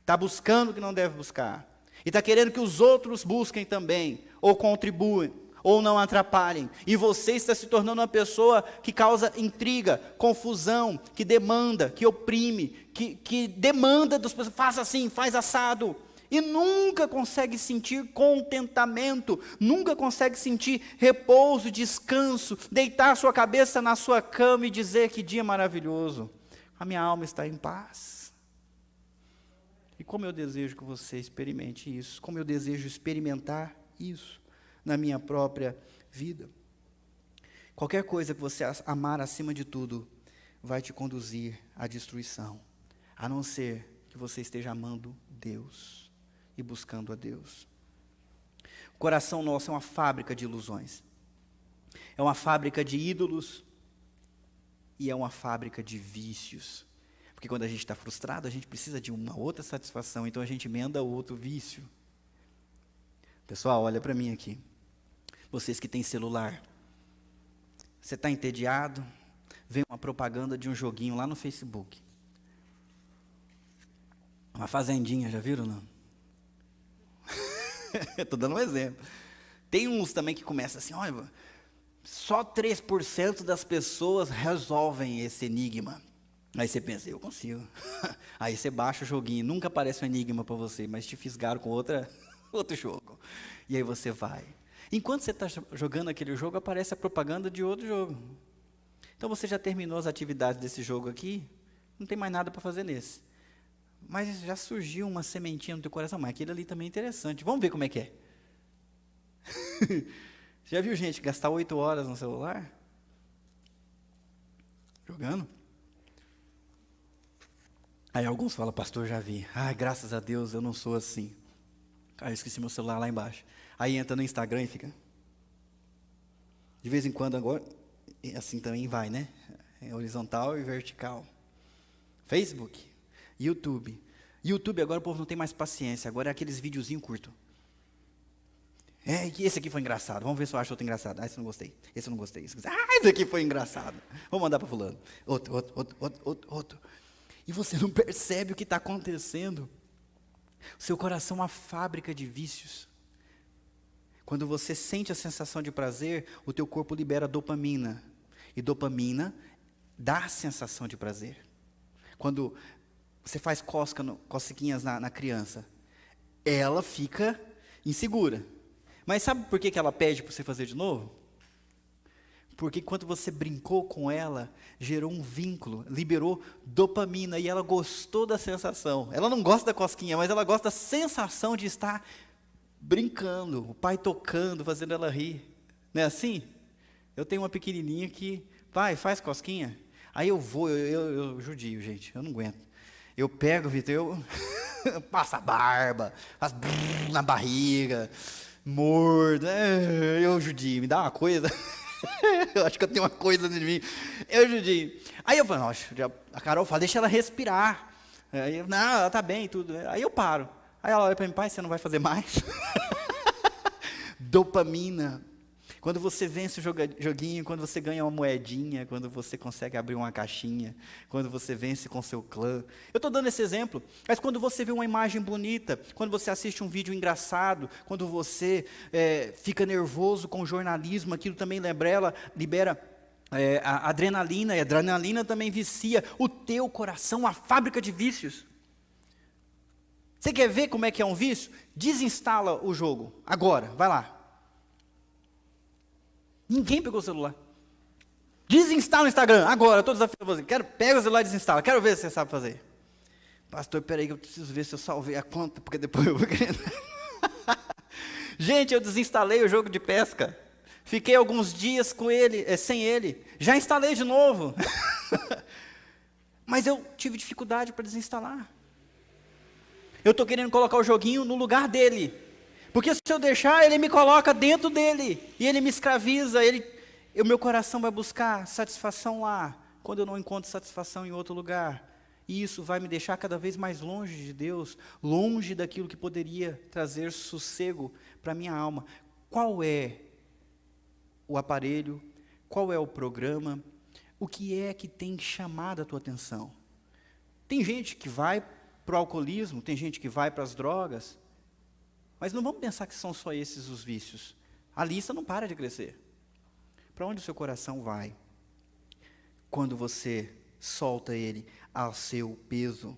Está buscando o que não deve buscar. E está querendo que os outros busquem também, ou contribuem, ou não atrapalhem. E você está se tornando uma pessoa que causa intriga, confusão, que demanda, que oprime, que demanda das pessoas, faça assim, faz assado. E nunca consegue sentir contentamento, nunca consegue sentir repouso, descanso, deitar sua cabeça na sua cama e dizer que dia maravilhoso, a minha alma está em paz. E como eu desejo que você experimente isso, como eu desejo experimentar isso na minha própria vida. Qualquer coisa que você amar acima de tudo, vai te conduzir à destruição, a não ser que você esteja amando Deus e buscando a Deus. O coração nosso é uma fábrica de ilusões, é uma fábrica de ídolos e é uma fábrica de vícios, porque quando a gente está frustrado, a gente precisa de uma outra satisfação, então a gente emenda outro vício. Pessoal, olha para mim aqui, vocês que têm celular, você está entediado, vem uma propaganda de um joguinho lá no Facebook, uma fazendinha, já viram não? Estou dando um exemplo. Tem uns também que começam assim, olha, só 3% das pessoas resolvem esse enigma. Aí você pensa, eu consigo. Aí você baixa o joguinho, nunca aparece um enigma para você, mas te fisgaram com outro jogo. E aí você vai. Enquanto você está jogando aquele jogo, aparece a propaganda de outro jogo. Então você já terminou as atividades desse jogo aqui, não tem mais nada para fazer nesse. Mas já surgiu uma sementinha no teu coração, mas aquele ali também é interessante. Vamos ver como é que é. Já viu gente gastar 8 horas no celular? Jogando? Aí alguns falam, pastor, já vi. Ai, graças a Deus, eu não sou assim. Cara, eu esqueci meu celular lá embaixo. Aí entra no Instagram e fica. De vez em quando agora, assim também vai, né? É horizontal e vertical. Facebook. YouTube. YouTube agora o povo não tem mais paciência, agora é aqueles videozinhos curtos. Esse aqui foi engraçado, vamos ver se eu acho outro engraçado. Esse eu não gostei, esse eu não gostei. Esse aqui foi engraçado. Vamos mandar para fulano. Outro. E você não percebe o que está acontecendo. O seu coração é uma fábrica de vícios. Quando você sente a sensação de prazer, o teu corpo libera dopamina. E dopamina dá a sensação de prazer. Quando você faz cosquinhas na criança, ela fica insegura. Mas sabe por que ela pede para você fazer de novo? Porque quando você brincou com ela, gerou um vínculo, liberou dopamina e ela gostou da sensação. Ela não gosta da cosquinha, mas ela gosta da sensação de estar brincando, o pai tocando, fazendo ela rir. Não é assim? Eu tenho uma pequenininha que, pai, faz cosquinha. Aí eu vou, eu judio, gente, eu não aguento. Eu pego, Vitor, eu passo a barba, faço na barriga, mordo, eu judio, me dá uma coisa. Eu acho que eu tenho uma coisa dentro de mim, eu judio. Aí eu falo, nossa, a Carol fala, deixa ela respirar. Aí eu, não, ela tá bem e tudo. Aí eu paro. Aí ela olha para mim, pai, você não vai fazer mais? Dopamina. Quando você vence o joguinho, quando você ganha uma moedinha, quando você consegue abrir uma caixinha, quando você vence com seu clã. Eu estou dando esse exemplo, mas quando você vê uma imagem bonita, quando você assiste um vídeo engraçado, quando você fica nervoso com o jornalismo, aquilo também libera a adrenalina, e a adrenalina também vicia o teu coração, a fábrica de vícios. Você quer ver como é que é um vício? Desinstala o jogo, agora, vai lá. Ninguém pegou o celular. Desinstala o Instagram, agora, eu estou desafiando você. Pega o celular e desinstala, quero ver se você sabe fazer. Pastor, peraí que eu preciso ver se eu salvei a conta, porque depois eu vou querendo. Gente, eu desinstalei o jogo de pesca. Fiquei alguns dias com ele, sem ele. Já instalei de novo. Mas eu tive dificuldade para desinstalar. Eu estou querendo colocar o joguinho no lugar dele. Porque se eu deixar, ele me coloca dentro dele. E ele me escraviza. O meu coração vai buscar satisfação lá. Quando eu não encontro satisfação em outro lugar. E isso vai me deixar cada vez mais longe de Deus. Longe daquilo que poderia trazer sossego para a minha alma. Qual é o aparelho? Qual é o programa? O que é que tem chamado a tua atenção? Tem gente que vai para o alcoolismo. Tem gente que vai para as drogas. Mas não vamos pensar que são só esses os vícios. A lista não para de crescer. Para onde o seu coração vai quando você solta ele ao seu peso?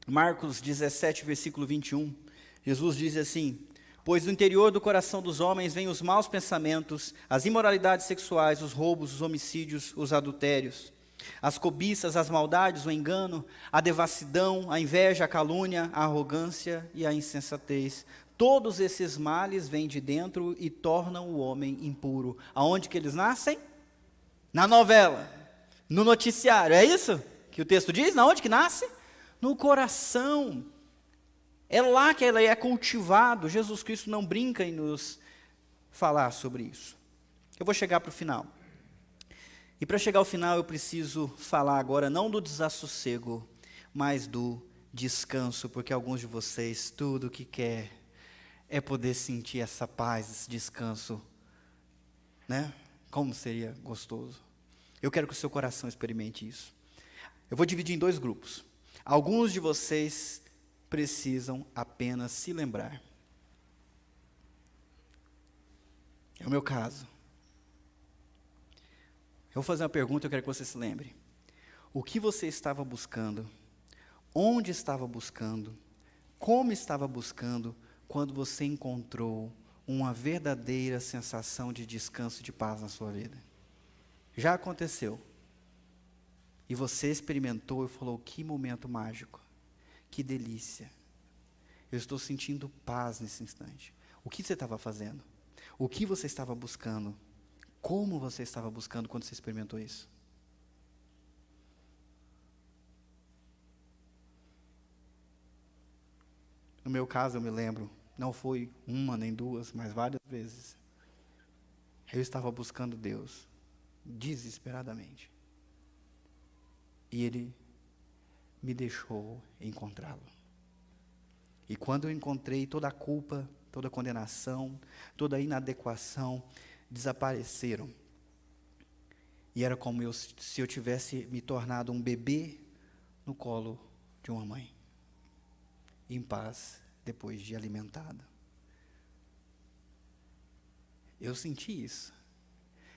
Marcos 17, versículo 21, Jesus diz assim: pois do interior do coração dos homens vêm os maus pensamentos, as imoralidades sexuais, os roubos, os homicídios, os adultérios, as cobiças, as maldades, o engano, a devassidão, a inveja, a calúnia, a arrogância e a insensatez. Todos esses males vêm de dentro e tornam o homem impuro. Aonde que eles nascem? Na novela, no noticiário, é isso que o texto diz? Na onde que nasce? No coração. É lá que ela é cultivado. Jesus Cristo não brinca em nos falar sobre isso. Eu vou chegar para o final. E para chegar ao final eu preciso falar agora não do desassossego, mas do descanso, porque alguns de vocês tudo o que quer é poder sentir essa paz, esse descanso, né? Como seria gostoso. Eu quero que o seu coração experimente isso. Eu vou dividir em 2 grupos. Alguns de vocês precisam apenas se lembrar. É o meu caso. Eu vou fazer uma pergunta, eu quero que você se lembre. O que você estava buscando? Onde estava buscando? Como estava buscando quando você encontrou uma verdadeira sensação de descanso e de paz na sua vida? Já aconteceu. E você experimentou e falou: que momento mágico, que delícia. Eu estou sentindo paz nesse instante. O que você estava fazendo? O que você estava buscando? Como você estava buscando quando você experimentou isso? No meu caso, eu me lembro, não foi uma nem duas, mas várias vezes. Eu estava buscando Deus, desesperadamente. E Ele me deixou encontrá-lo. E quando eu encontrei, toda a culpa, toda a condenação, toda a inadequação desapareceram. E era como se eu tivesse me tornado um bebê no colo de uma mãe, em paz, depois de alimentada. Eu senti isso.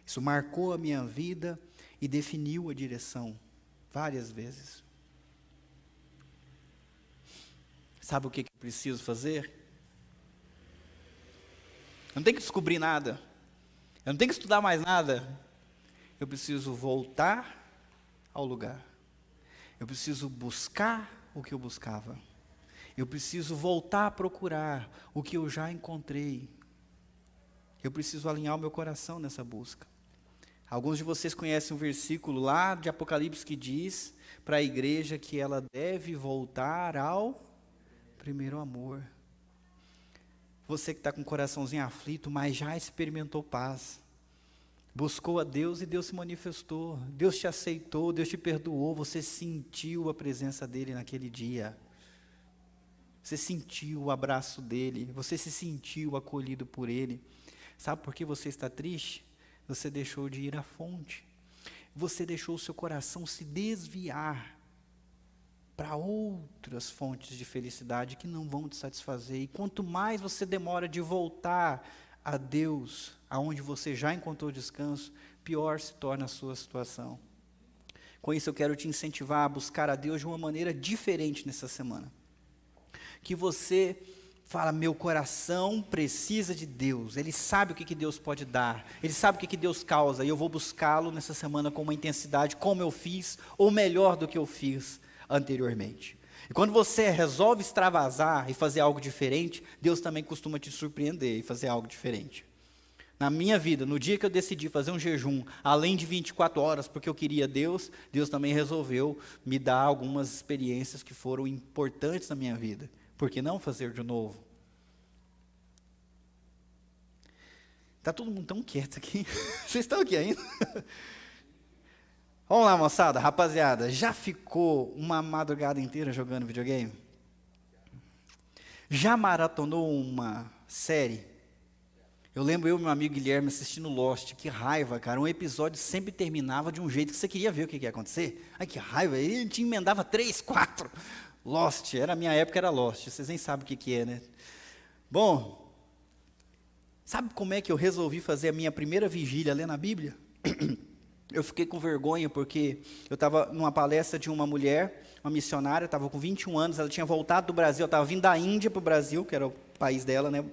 Isso marcou a minha vida e definiu a direção várias vezes. Sabe o que eu preciso fazer? Eu não tenho que descobrir nada. Eu não tenho que estudar mais nada. Eu preciso voltar ao lugar. Eu preciso buscar o que eu buscava. Eu preciso voltar a procurar o que eu já encontrei. Eu preciso alinhar o meu coração nessa busca. Alguns de vocês conhecem um versículo lá de Apocalipse que diz para a igreja que ela deve voltar ao primeiro amor. Você que está com o coraçãozinho aflito, mas já experimentou paz. Buscou a Deus e Deus se manifestou. Deus te aceitou, Deus te perdoou. Você sentiu a presença dEle naquele dia. Você sentiu o abraço dEle. Você se sentiu acolhido por Ele. Sabe por que você está triste? Você deixou de ir à fonte. Você deixou o seu coração se desviar para outras fontes de felicidade que não vão te satisfazer. E quanto mais você demora de voltar a Deus, aonde você já encontrou descanso, pior se torna a sua situação. Com isso eu quero te incentivar a buscar a Deus de uma maneira diferente nessa semana. Que você fala: meu coração precisa de Deus, Ele sabe o que Deus pode dar, Ele sabe o que Deus causa, e eu vou buscá-lo nessa semana com uma intensidade como eu fiz, ou melhor do que eu fiz anteriormente. E quando você resolve extravasar e fazer algo diferente, Deus também costuma te surpreender e fazer algo diferente. Na minha vida, no dia que eu decidi fazer um jejum, além de 24 horas, porque eu queria Deus, Deus também resolveu me dar algumas experiências que foram importantes na minha vida. Por que não fazer de novo? Está todo mundo tão quieto aqui. Vocês estão aqui ainda? Vamos lá, moçada, rapaziada, já ficou uma madrugada inteira jogando videogame? Já maratonou uma série? Eu lembro eu e meu amigo Guilherme assistindo Lost, que raiva, cara, um episódio sempre terminava de um jeito que você queria ver o que ia acontecer. Ai, que raiva, aí a gente emendava 3, 4. Lost, a minha época era Lost, vocês nem sabem o que é, né? Bom, Sabe como é que eu resolvi fazer a minha primeira vigília lendo a Bíblia? Eu fiquei com vergonha porque eu estava numa palestra de uma mulher, uma missionária, estava com 21 anos, ela tinha voltado do Brasil, ela estava vindo da Índia para o Brasil, que era o país dela, né,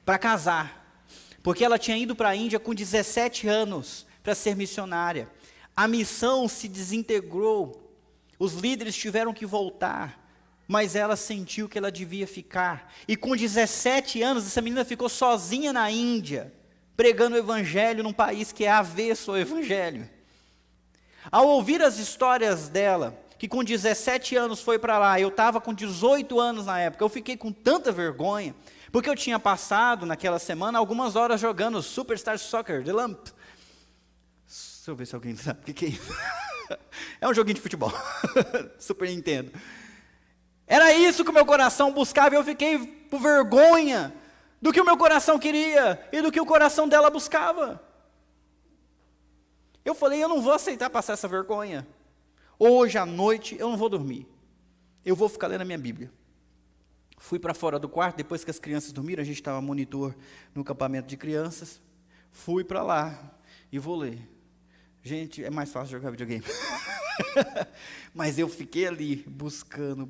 para casar. Porque ela tinha ido para a Índia com 17 anos para ser missionária. A missão se desintegrou, os líderes tiveram que voltar, mas ela sentiu que ela devia ficar. E com 17 anos, essa menina ficou sozinha na Índia, pregando o evangelho num país que é avesso ao evangelho. Ao ouvir as histórias dela, que com 17 anos foi para lá, eu estava com 18 anos na época, eu fiquei com tanta vergonha, porque eu tinha passado naquela semana algumas horas jogando Superstar Soccer, The Lamp. Deixa eu ver se alguém sabe o que é isso. É um joguinho de futebol, Super Nintendo. Era isso que o meu coração buscava, e eu fiquei com vergonha do que o meu coração queria, e do que o coração dela buscava. Eu falei, eu não vou aceitar passar essa vergonha. Hoje à noite eu não vou dormir, eu vou ficar lendo a minha Bíblia. Fui para fora do quarto, depois que as crianças dormiram, a gente estava monitor no acampamento de crianças, fui para lá, e vou ler. Gente, é mais fácil jogar videogame. Mas eu fiquei ali, buscando.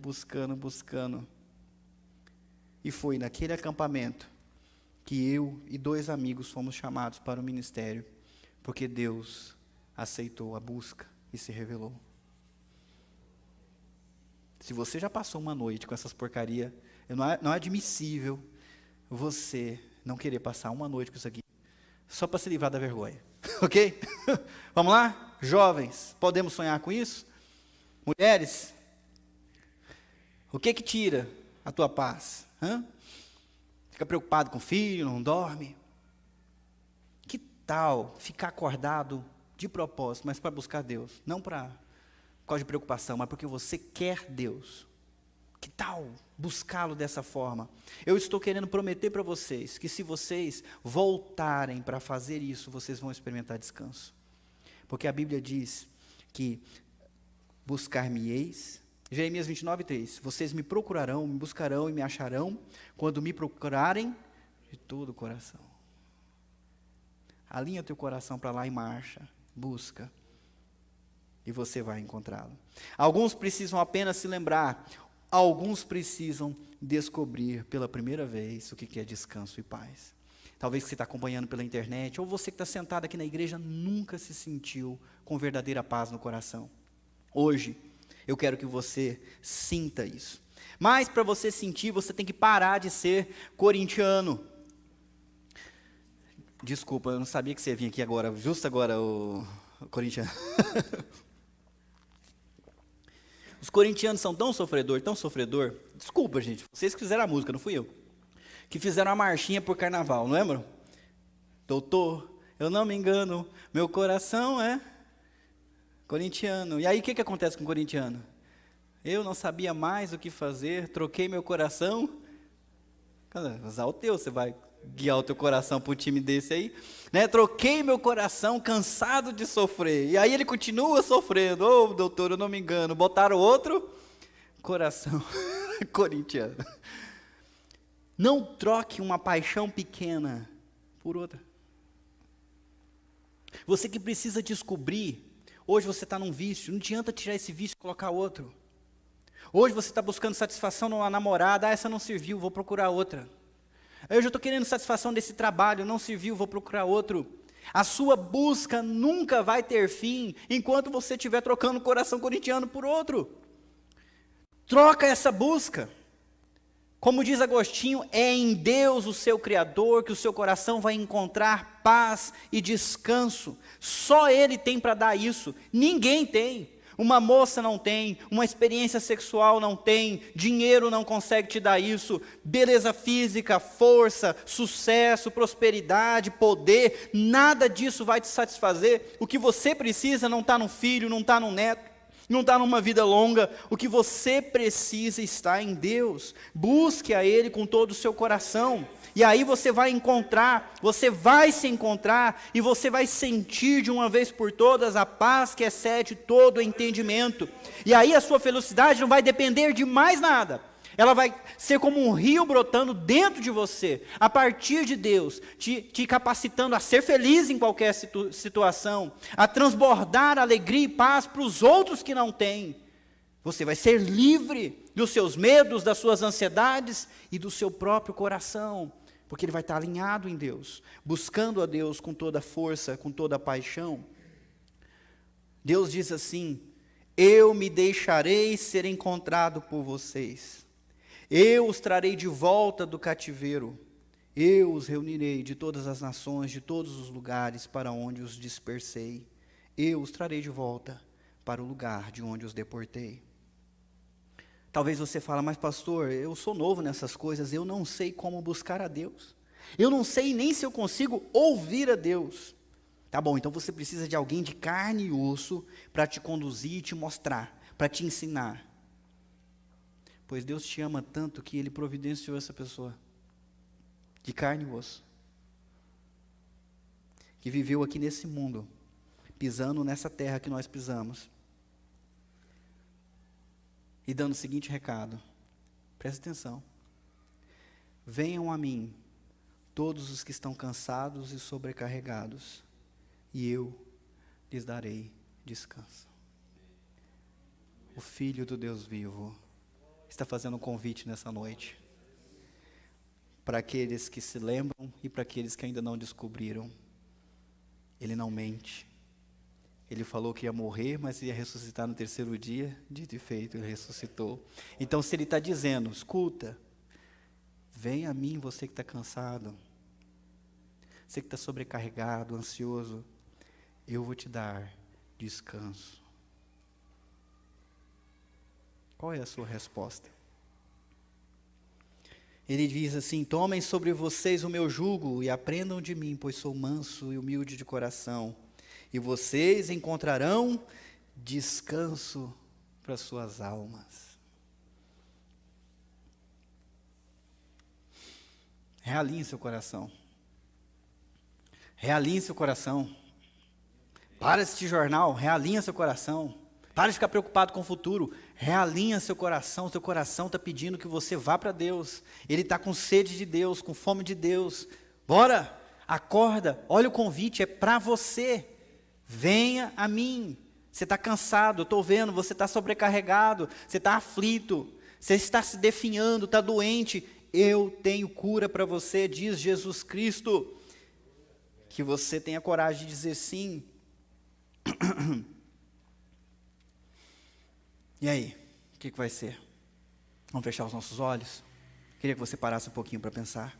E foi naquele acampamento que eu e 2 amigos fomos chamados para o ministério, porque Deus aceitou a busca e se revelou. Se você já passou uma noite com essas porcarias, não é admissível você não querer passar uma noite com isso aqui, só para se livrar da vergonha. Ok? Vamos lá? Jovens, podemos sonhar com isso? Mulheres, o que tira a tua paz? Fica preocupado com o filho, não dorme? Que tal ficar acordado de propósito, mas para buscar Deus? Não por causa de preocupação, mas porque você quer Deus. Que tal buscá-lo dessa forma? Eu estou querendo prometer para vocês que se vocês voltarem para fazer isso, vocês vão experimentar descanso. Porque a Bíblia diz que buscar-me-eis, Jeremias 29:3, vocês me procurarão, me buscarão e me acharão, quando me procurarem de todo o coração. Alinha teu coração para lá e marcha, busca, e você vai encontrá-lo. Alguns precisam apenas se lembrar, alguns precisam descobrir pela primeira vez o que é descanso e paz. Talvez você está acompanhando pela internet, ou você que está sentado aqui na igreja nunca se sentiu com verdadeira paz no coração. Hoje, eu quero que você sinta isso. Mas para você sentir, você tem que parar de ser corintiano. Desculpa, eu não sabia que você vinha aqui agora, justo agora, o corintiano. Os corintianos são tão sofredor. Desculpa, gente, vocês que fizeram a música, não fui eu. Que fizeram a marchinha por carnaval, não lembram? Doutor, eu não me engano, meu coração é corintiano. E aí o que acontece com o corintiano? Eu não sabia mais o que fazer, troquei meu coração. Usar o teu, você vai guiar o teu coração para um time desse aí, né? Troquei meu coração, cansado de sofrer. E aí ele continua sofrendo. Ô, doutor, eu não me engano. Botaram outro coração corintiano. Não troque uma paixão pequena por outra. Você que precisa descobrir, hoje você está num vício, não adianta tirar esse vício e colocar outro. Hoje você está buscando satisfação numa namorada, essa não serviu, vou procurar outra. Eu já estou querendo satisfação desse trabalho, não serviu, vou procurar outro. A sua busca nunca vai ter fim, enquanto você estiver trocando o coração corintiano por outro. Troca essa busca. Como diz Agostinho, é em Deus, o seu Criador, que o seu coração vai encontrar paz e descanso. Só Ele tem para dar isso, ninguém tem. Uma moça não tem, uma experiência sexual não tem, dinheiro não consegue te dar isso, beleza física, força, sucesso, prosperidade, poder, nada disso vai te satisfazer. O que você precisa não está no filho, não está no neto, não está numa vida longa. O que você precisa está em Deus. Busque a Ele com todo o seu coração. E aí você vai encontrar, você vai se encontrar e você vai sentir de uma vez por todas a paz que excede todo o entendimento. E aí a sua felicidade não vai depender de mais nada. Ela vai ser como um rio brotando dentro de você, a partir de Deus, te capacitando a ser feliz em qualquer situação, a transbordar alegria e paz para os outros que não têm. Você vai ser livre dos seus medos, das suas ansiedades e do seu próprio coração, porque ele vai estar alinhado em Deus, buscando a Deus com toda a força, com toda a paixão. Deus diz assim: eu me deixarei ser encontrado por vocês, eu os trarei de volta do cativeiro, eu os reunirei de todas as nações, de todos os lugares para onde os dispersei, eu os trarei de volta para o lugar de onde os deportei. Talvez você fale: mas pastor, eu sou novo nessas coisas, eu não sei como buscar a Deus, eu não sei nem se eu consigo ouvir a Deus. Tá bom, então você precisa de alguém de carne e osso para te conduzir e te mostrar, para te ensinar. Pois Deus te ama tanto que Ele providenciou essa pessoa, de carne e osso, que viveu aqui nesse mundo, pisando nessa terra que nós pisamos, e dando o seguinte recado: presta atenção, venham a mim todos os que estão cansados e sobrecarregados, e eu lhes darei descanso. O Filho do Deus vivo está fazendo um convite nessa noite, para aqueles que se lembram e para aqueles que ainda não descobriram. Ele não mente. Ele falou que ia morrer, mas ia ressuscitar no terceiro dia. Dito e feito, ele ressuscitou. Então, se ele está dizendo: escuta, vem a mim você que está cansado, você que está sobrecarregado, ansioso, eu vou te dar descanso. Qual é a sua resposta? Ele diz assim: tomem sobre vocês o meu jugo e aprendam de mim, pois sou manso e humilde de coração, e vocês encontrarão descanso para suas almas. Realinhe seu coração. Realinhe seu coração. Para de assistir jornal, realinha seu coração. Para de ficar preocupado com o futuro, realinha seu coração está pedindo que você vá para Deus. Ele está com sede de Deus, com fome de Deus. Bora, acorda, olha o convite, é para você. Venha a mim. Você está cansado, eu estou vendo, você está sobrecarregado, você está aflito, você está se definhando, está doente. Eu tenho cura para você, diz Jesus Cristo. Que você tenha coragem de dizer sim. E aí, o que vai ser? Vamos fechar os nossos olhos? Queria que você parasse um pouquinho para pensar.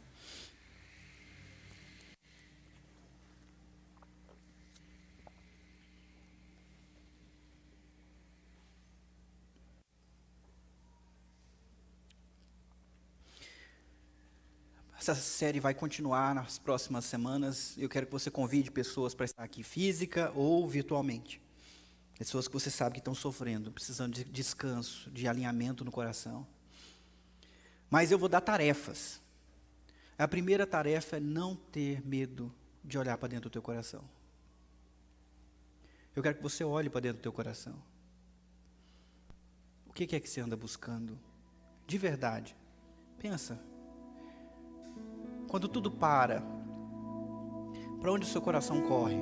Essa série vai continuar nas próximas semanas. Eu quero que você convide pessoas para estar aqui física ou virtualmente. Pessoas que você sabe que estão sofrendo, precisando de descanso, de alinhamento no coração. Mas eu vou dar tarefas. A primeira tarefa é não ter medo de olhar para dentro do teu coração. Eu quero que você olhe para dentro do teu coração. O que é que você anda buscando? De verdade. Pensa. Quando tudo para onde o seu coração corre?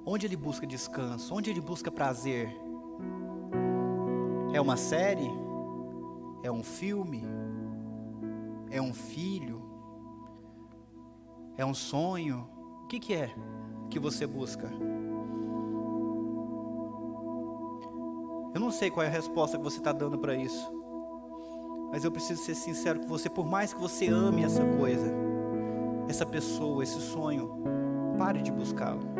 Onde ele busca descanso? Onde ele busca prazer? É uma série? É um filme? É um filho? É um sonho? O que é que você busca? Eu não sei qual é a resposta que você está dando para isso, mas eu preciso ser sincero com você. Por mais que você ame essa coisa, essa pessoa, esse sonho, pare de buscá-lo.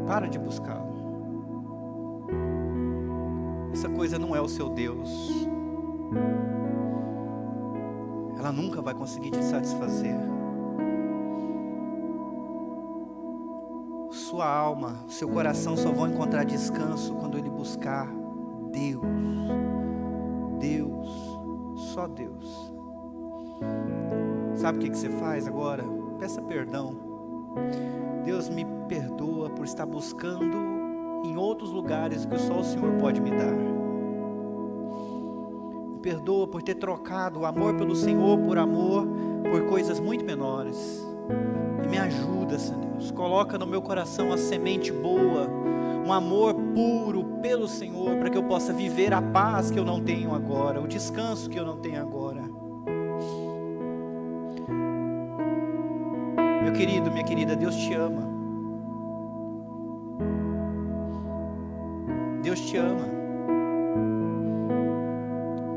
Para de buscá-lo. Essa coisa não é o seu Deus. Ela nunca vai conseguir te satisfazer. Sua alma, seu coração só vão encontrar descanso quando ele buscar Deus. Deus, só Deus. Sabe o que você faz agora? Peça perdão. Deus, me perdoa por estar buscando em outros lugares que só o Senhor pode me dar. Me perdoa por ter trocado o amor pelo Senhor por amor por coisas muito menores. E me ajuda, Senhor Deus. Coloca no meu coração a semente boa, um amor puro pelo Senhor, para que eu possa viver a paz que eu não tenho agora, o descanso que eu não tenho agora. Meu querido, minha querida, Deus te ama. Deus te ama.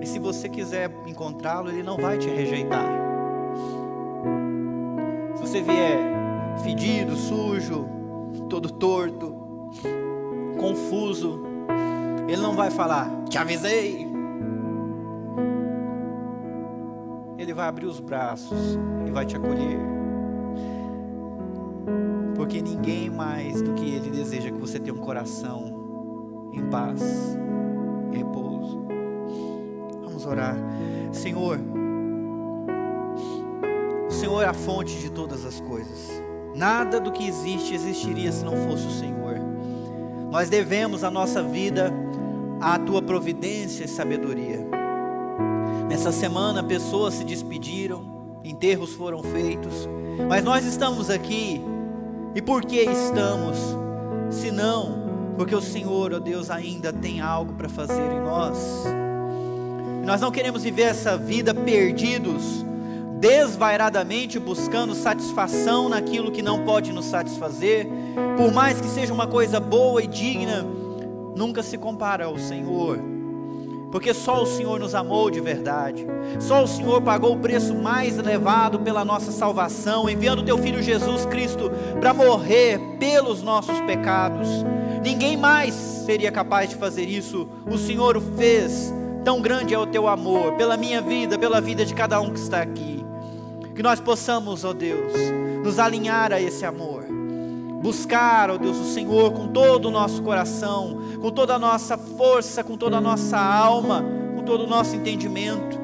E se você quiser encontrá-lo, Ele não vai te rejeitar. Se você vier fedido, sujo, todo torto, confuso, Ele não vai falar, te avisei. Ele vai abrir os braços e vai te acolher. Porque ninguém mais do que Ele deseja que você tenha um coração em paz, em repouso. Vamos orar. Senhor, o Senhor é a fonte de todas as coisas. Nada do que existe existiria se não fosse o Senhor. Nós devemos a nossa vida à Tua providência e sabedoria. Nessa semana pessoas se despediram, enterros foram feitos, mas nós estamos aqui. E por que estamos? Se não, porque o Senhor, ó Deus, ainda tem algo para fazer em nós. E nós não queremos viver essa vida perdidos, desvairadamente buscando satisfação naquilo que não pode nos satisfazer. Por mais que seja uma coisa boa e digna, nunca se compara ao Senhor. Porque só o Senhor nos amou de verdade. Só o Senhor pagou o preço mais elevado pela nossa salvação, enviando o Teu Filho Jesus Cristo para morrer pelos nossos pecados. Ninguém mais seria capaz de fazer isso. O Senhor o fez. Tão grande é o Teu amor, pela minha vida, pela vida de cada um que está aqui. Que nós possamos, ó Deus, nos alinhar a esse amor. Buscar, ó Deus, o Senhor com todo o nosso coração, com toda a nossa força, com toda a nossa alma, com todo o nosso entendimento.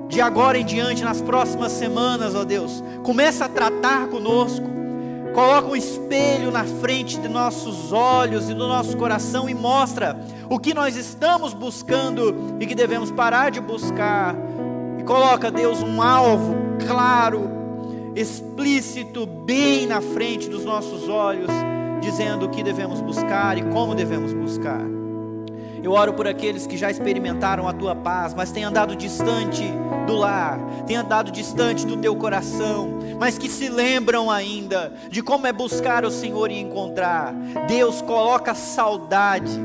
De agora em diante, nas próximas semanas, ó Deus, começa a tratar conosco. Coloca um espelho na frente de nossos olhos e do nosso coração e mostra o que nós estamos buscando e que devemos parar de buscar. E coloca, Deus, um alvo claro, explícito, bem na frente dos nossos olhos, dizendo o que devemos buscar e como devemos buscar. Eu oro por aqueles que já experimentaram a Tua paz, mas têm andado distante do lar, têm andado distante do Teu coração, mas que se lembram ainda de como é buscar o Senhor e encontrar. Deus, coloca saudade,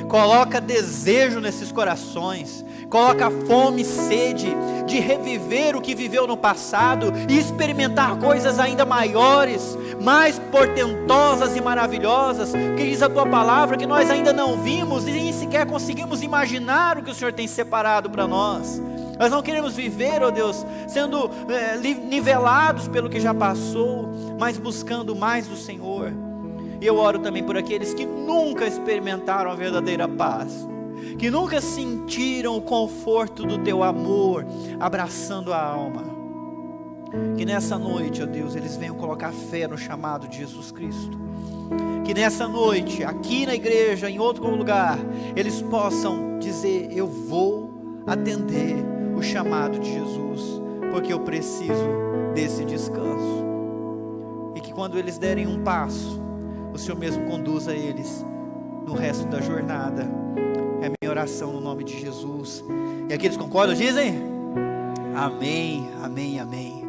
coloca desejo nesses corações, coloca fome e sede de reviver o que viveu no passado e experimentar coisas ainda maiores, mais portentosas e maravilhosas, que diz a Tua palavra que nós ainda não vimos e nem sequer conseguimos imaginar o que o Senhor tem separado para nós. Nós não queremos viver, ó Deus, sendo nivelados pelo que já passou, mas buscando mais do Senhor. E eu oro também por aqueles que nunca experimentaram a verdadeira paz, que nunca sentiram o conforto do Teu amor abraçando a alma. Que nessa noite, ó Deus, eles venham colocar fé no chamado de Jesus Cristo. Que nessa noite, aqui na igreja, em outro lugar, eles possam dizer: eu vou atender o chamado de Jesus, porque eu preciso desse descanso. E que quando eles derem um passo, o Senhor mesmo conduza eles no resto da jornada. É a minha oração no nome de Jesus. E aqueles que concordam dizem: amém, amém, amém.